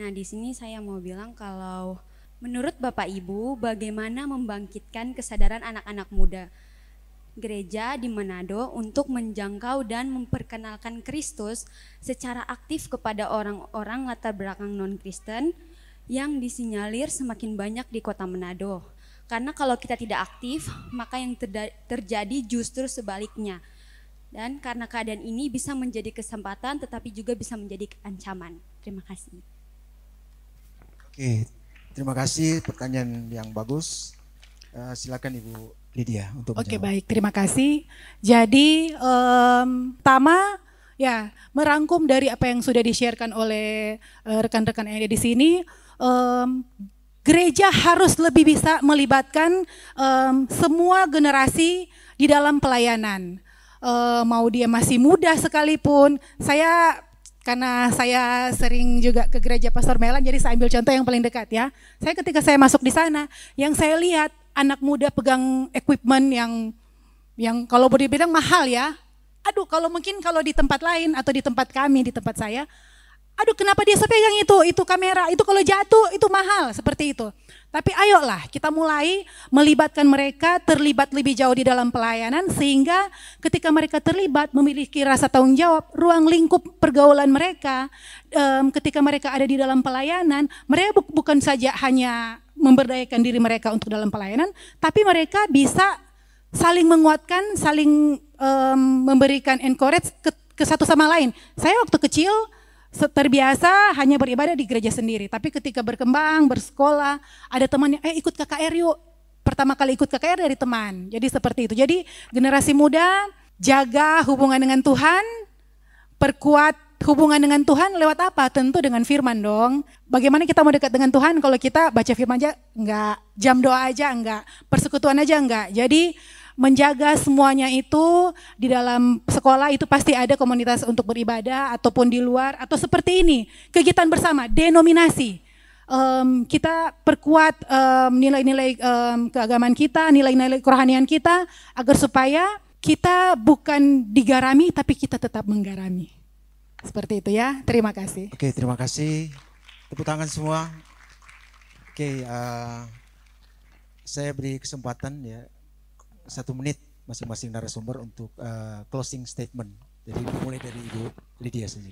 Nah, di sini saya mau bilang kalau menurut Bapak Ibu, bagaimana membangkitkan kesadaran anak-anak muda gereja di Manado untuk menjangkau dan memperkenalkan Kristus secara aktif kepada orang-orang latar belakang non-Kristen yang disinyalir semakin banyak di kota Manado. Karena kalau kita tidak aktif, maka yang terjadi justru sebaliknya. Dan karena keadaan ini bisa menjadi kesempatan tetapi juga bisa menjadi ancaman. Terima kasih. Oke, terima kasih, pertanyaan yang bagus. Silakan Ibu Lydia untuk menjawab. Oke, baik, terima kasih. Jadi pertama ya merangkum dari apa yang sudah di-sharekan oleh rekan-rekan yang ada di sini. Gereja harus lebih bisa melibatkan semua generasi di dalam pelayanan. Mau dia masih muda sekalipun. Karena saya sering juga ke gereja Pastor Melan, jadi saya ambil contoh yang paling dekat ya. Saya ketika saya masuk di sana, yang saya lihat anak muda pegang equipment yang kalau boleh bilang mahal ya. Aduh, kalau mungkin kalau di tempat lain atau di tempat kami, di tempat saya, aduh kenapa dia pegang itu kamera, itu kalau jatuh itu mahal, seperti itu. Tapi ayolah kita mulai melibatkan mereka, terlibat lebih jauh di dalam pelayanan, sehingga ketika mereka terlibat memiliki rasa tanggung jawab, ruang lingkup pergaulan mereka, ketika mereka ada di dalam pelayanan, mereka bukan saja hanya memberdayakan diri mereka untuk dalam pelayanan, tapi mereka bisa saling menguatkan, saling memberikan encourage ke satu sama lain. Saya waktu kecil terbiasa hanya beribadah di gereja sendiri, tapi ketika berkembang, bersekolah, ada temannya, ikut KKR yuk. Pertama kali ikut KKR dari teman, jadi seperti itu. Jadi generasi muda, jaga hubungan dengan Tuhan, perkuat hubungan dengan Tuhan lewat apa? Tentu dengan firman dong. Bagaimana kita mau dekat dengan Tuhan kalau kita baca firman aja enggak, jam doa aja enggak, persekutuan aja enggak. Jadi menjaga semuanya itu di dalam sekolah itu pasti ada komunitas untuk beribadah ataupun di luar atau seperti ini kegiatan bersama denominasi. Kita perkuat nilai-nilai keagamaan kita, nilai-nilai kerohanian kita agar supaya kita bukan digarami tapi kita tetap menggarami. Seperti itu ya. Terima kasih. Oke, terima kasih. Tepuk tangan semua. Oke, saya beri kesempatan ya 1 menit masing-masing narasumber untuk closing statement. Jadi mulai dari Ibu Lydia saja.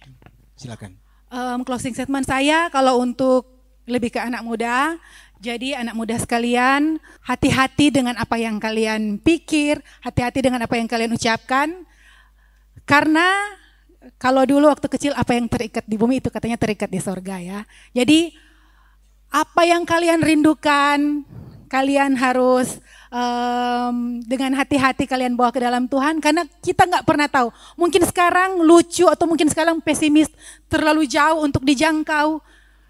Silakan. Closing statement saya kalau untuk lebih ke anak muda. Jadi anak muda sekalian, hati-hati dengan apa yang kalian pikir, hati-hati dengan apa yang kalian ucapkan. Karena kalau dulu waktu kecil apa yang terikat di bumi itu katanya terikat di sorga ya. Jadi apa yang kalian rindukan, kalian harus dengan hati-hati kalian bawa ke dalam Tuhan, karena kita nggak pernah tahu. Mungkin sekarang lucu atau mungkin sekarang pesimis, terlalu jauh untuk dijangkau.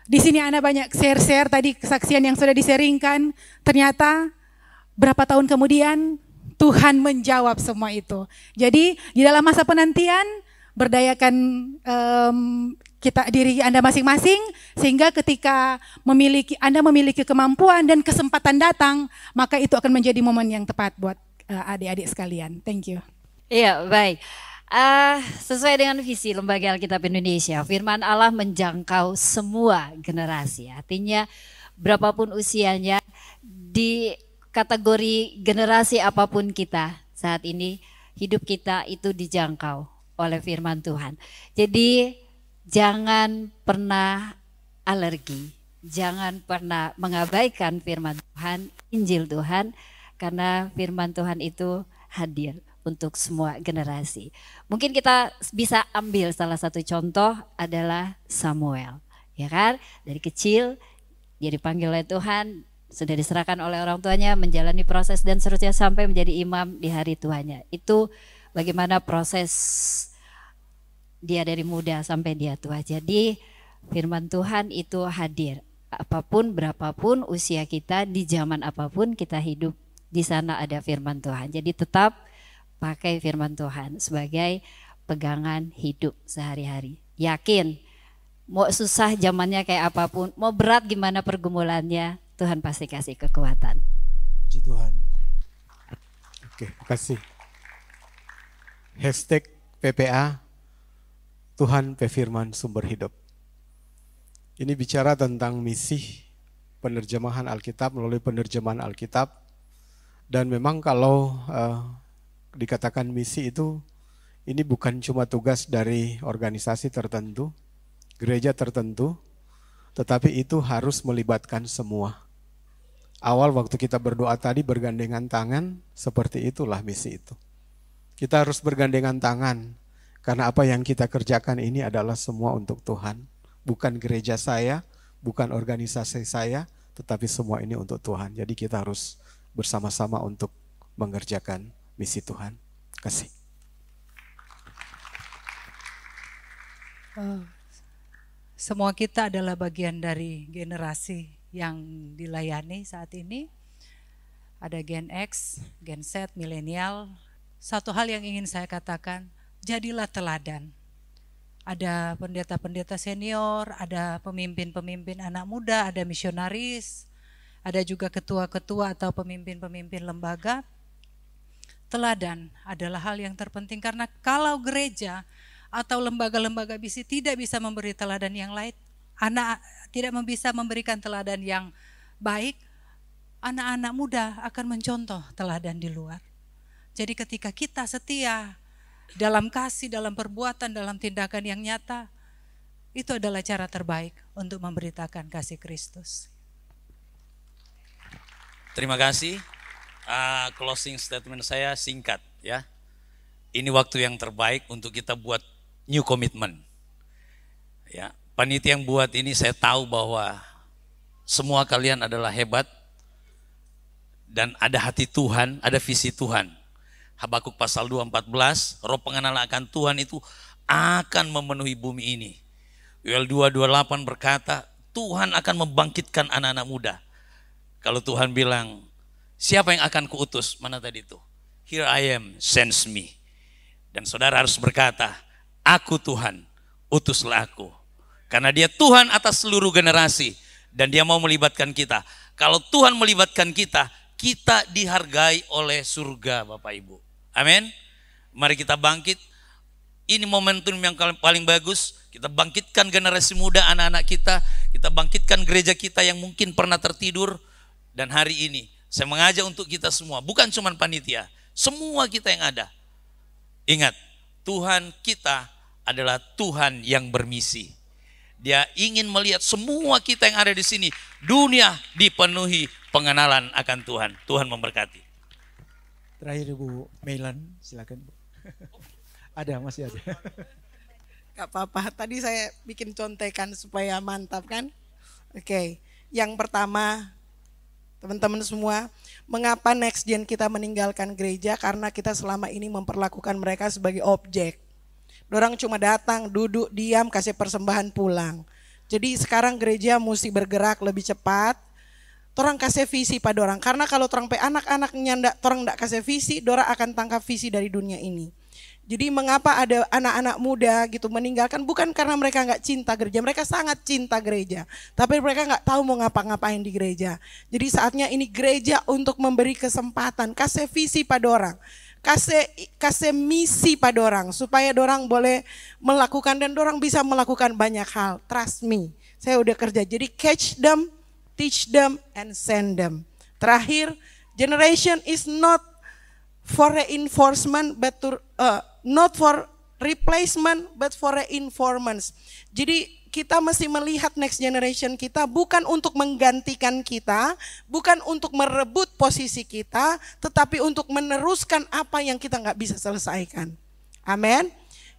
Di sini Anda banyak share-share tadi kesaksian yang sudah diseringkan. Ternyata berapa tahun kemudian Tuhan menjawab semua itu. Jadi di dalam masa penantian berdayakan kita diri Anda masing-masing, sehingga ketika Anda memiliki kemampuan dan kesempatan datang, maka itu akan menjadi momen yang tepat buat adik-adik sekalian. Thank you. Iya, baik. Sesuai dengan visi Lembaga Alkitab Indonesia, firman Allah menjangkau semua generasi. Artinya berapapun usianya, di kategori generasi apapun kita saat ini, hidup kita itu dijangkau oleh firman Tuhan. Jadi jangan pernah alergi, jangan pernah mengabaikan firman Tuhan, Injil Tuhan, karena firman Tuhan itu hadir untuk semua generasi. Mungkin kita bisa ambil salah satu contoh adalah Samuel, ya kan? Dari kecil dia dipanggil oleh Tuhan, sudah diserahkan oleh orang tuanya, menjalani proses dan seterusnya sampai menjadi imam di hari tuanya. Itu bagaimana proses dia dari muda sampai dia tua. Jadi firman Tuhan itu hadir. Apapun berapapun usia kita, di zaman apapun kita hidup, di sana ada firman Tuhan. Jadi tetap pakai firman Tuhan sebagai pegangan hidup sehari-hari. Yakin, mau susah zamannya kayak apapun, mau berat gimana pergumulannya, Tuhan pasti kasih kekuatan. Puji Tuhan. Oke, makasih. Hashtag PPA Tuhan Pefirman Sumber Hidup. Ini bicara tentang misi penerjemahan Alkitab melalui penerjemahan Alkitab. Dan memang kalau dikatakan misi itu, ini bukan cuma tugas dari organisasi tertentu, gereja tertentu, tetapi itu harus melibatkan semua. Awal waktu kita berdoa tadi bergandengan tangan, seperti itulah misi itu. Kita harus bergandengan tangan. Karena apa yang kita kerjakan ini adalah semua untuk Tuhan. Bukan gereja saya, bukan organisasi saya, tetapi semua ini untuk Tuhan. Jadi kita harus bersama-sama untuk mengerjakan misi Tuhan. Kasih. Semua kita adalah bagian dari generasi yang dilayani saat ini. Ada Gen X, Gen Z, milenial. Satu hal yang ingin saya katakan, jadilah teladan. Ada pendeta-pendeta senior, ada pemimpin-pemimpin anak muda, ada misionaris, ada juga ketua-ketua atau pemimpin-pemimpin lembaga. Teladan adalah hal yang terpenting karena kalau gereja atau lembaga-lembaga misi tidak bisa memberi teladan yang lain, anak tidak bisa memberikan teladan yang baik, anak-anak muda akan mencontoh teladan di luar. Jadi ketika kita setia dalam kasih, dalam perbuatan, dalam tindakan yang nyata, itu adalah cara terbaik untuk memberitakan kasih Kristus. Terima kasih. Closing statement saya singkat ya. Ini waktu yang terbaik untuk kita buat new commitment. Ya, panitia yang buat ini saya tahu bahwa semua kalian adalah hebat dan ada hati Tuhan, ada visi Tuhan. Habakuk pasal 2:14, roh pengenalan akan Tuhan itu akan memenuhi bumi ini. Yoel 2:28 berkata, Tuhan akan membangkitkan anak-anak muda. Kalau Tuhan bilang, siapa yang akan kuutus? Mana tadi itu? Here I am, sends me. Dan saudara harus berkata, aku Tuhan, utuslah aku. Karena dia Tuhan atas seluruh generasi. Dan dia mau melibatkan kita. Kalau Tuhan melibatkan kita, kita dihargai oleh surga Bapak Ibu. Amin. Mari kita bangkit. Ini momentum yang paling bagus. Kita bangkitkan generasi muda anak-anak kita. Kita bangkitkan gereja kita yang mungkin pernah tertidur. Dan hari ini saya mengajak untuk kita semua. Bukan cuma panitia. Semua kita yang ada. Ingat, Tuhan kita adalah Tuhan yang bermisi. Dia ingin melihat semua kita yang ada di sini. Dunia dipenuhi pengenalan akan Tuhan. Tuhan memberkati. Terakhir Ibu Mailan, silakan Bu. Ada, masih ada. Gak apa-apa, tadi saya bikin contekan supaya mantap kan. Oke, yang pertama teman-teman semua, mengapa next gen kita meninggalkan gereja? Karena kita selama ini memperlakukan mereka sebagai objek. Dorang cuma datang, duduk, diam, kasih persembahan, pulang. Jadi sekarang gereja mesti bergerak lebih cepat. Torang kasih visi pada orang. Karena kalau torang pe anak-anaknya torang ndak kasih visi, dorang akan tangkap visi dari dunia ini. Jadi mengapa ada anak-anak muda gitu meninggalkan? Bukan karena mereka nggak cinta gereja, mereka sangat cinta gereja. Tapi mereka nggak tahu mau ngapa-ngapain di gereja. Jadi saatnya ini gereja untuk memberi kesempatan, kasih visi pada orang. Kasih misi pada orang supaya orang boleh melakukan dan orang bisa melakukan banyak hal. Trust me, saya udah kerja. Jadi catch them, teach them, and send them. Terakhir, generation is not for reinforcement, but not for replacement, but for reinforcement. Jadi kita mesti melihat next generation kita bukan untuk menggantikan kita, bukan untuk merebut posisi kita, tetapi untuk meneruskan apa yang kita nggak bisa selesaikan. Amin.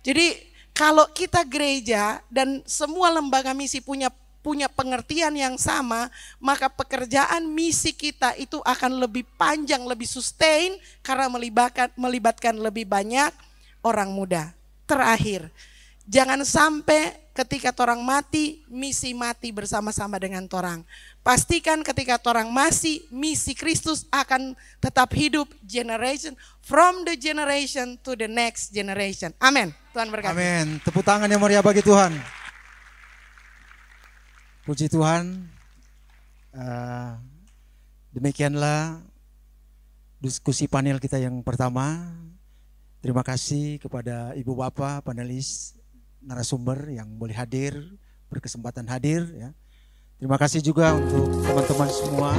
Jadi kalau kita gereja dan semua lembaga misi punya pengertian yang sama, maka pekerjaan misi kita itu akan lebih panjang, lebih sustain karena melibatkan lebih banyak orang muda. Terakhir, jangan sampai ketika torang mati, misi mati bersama-sama dengan torang. Pastikan ketika torang masih, misi Kristus akan tetap hidup generation from the generation to the next generation. Amin. Tuhan berkati. Amin. Tepuk tangan yang meriah bagi Tuhan. Puji Tuhan. Demikianlah diskusi panel kita yang pertama. Terima kasih kepada Ibu Bapak panelis narasumber yang boleh hadir, berkesempatan hadir ya. Terima kasih juga untuk teman-teman semua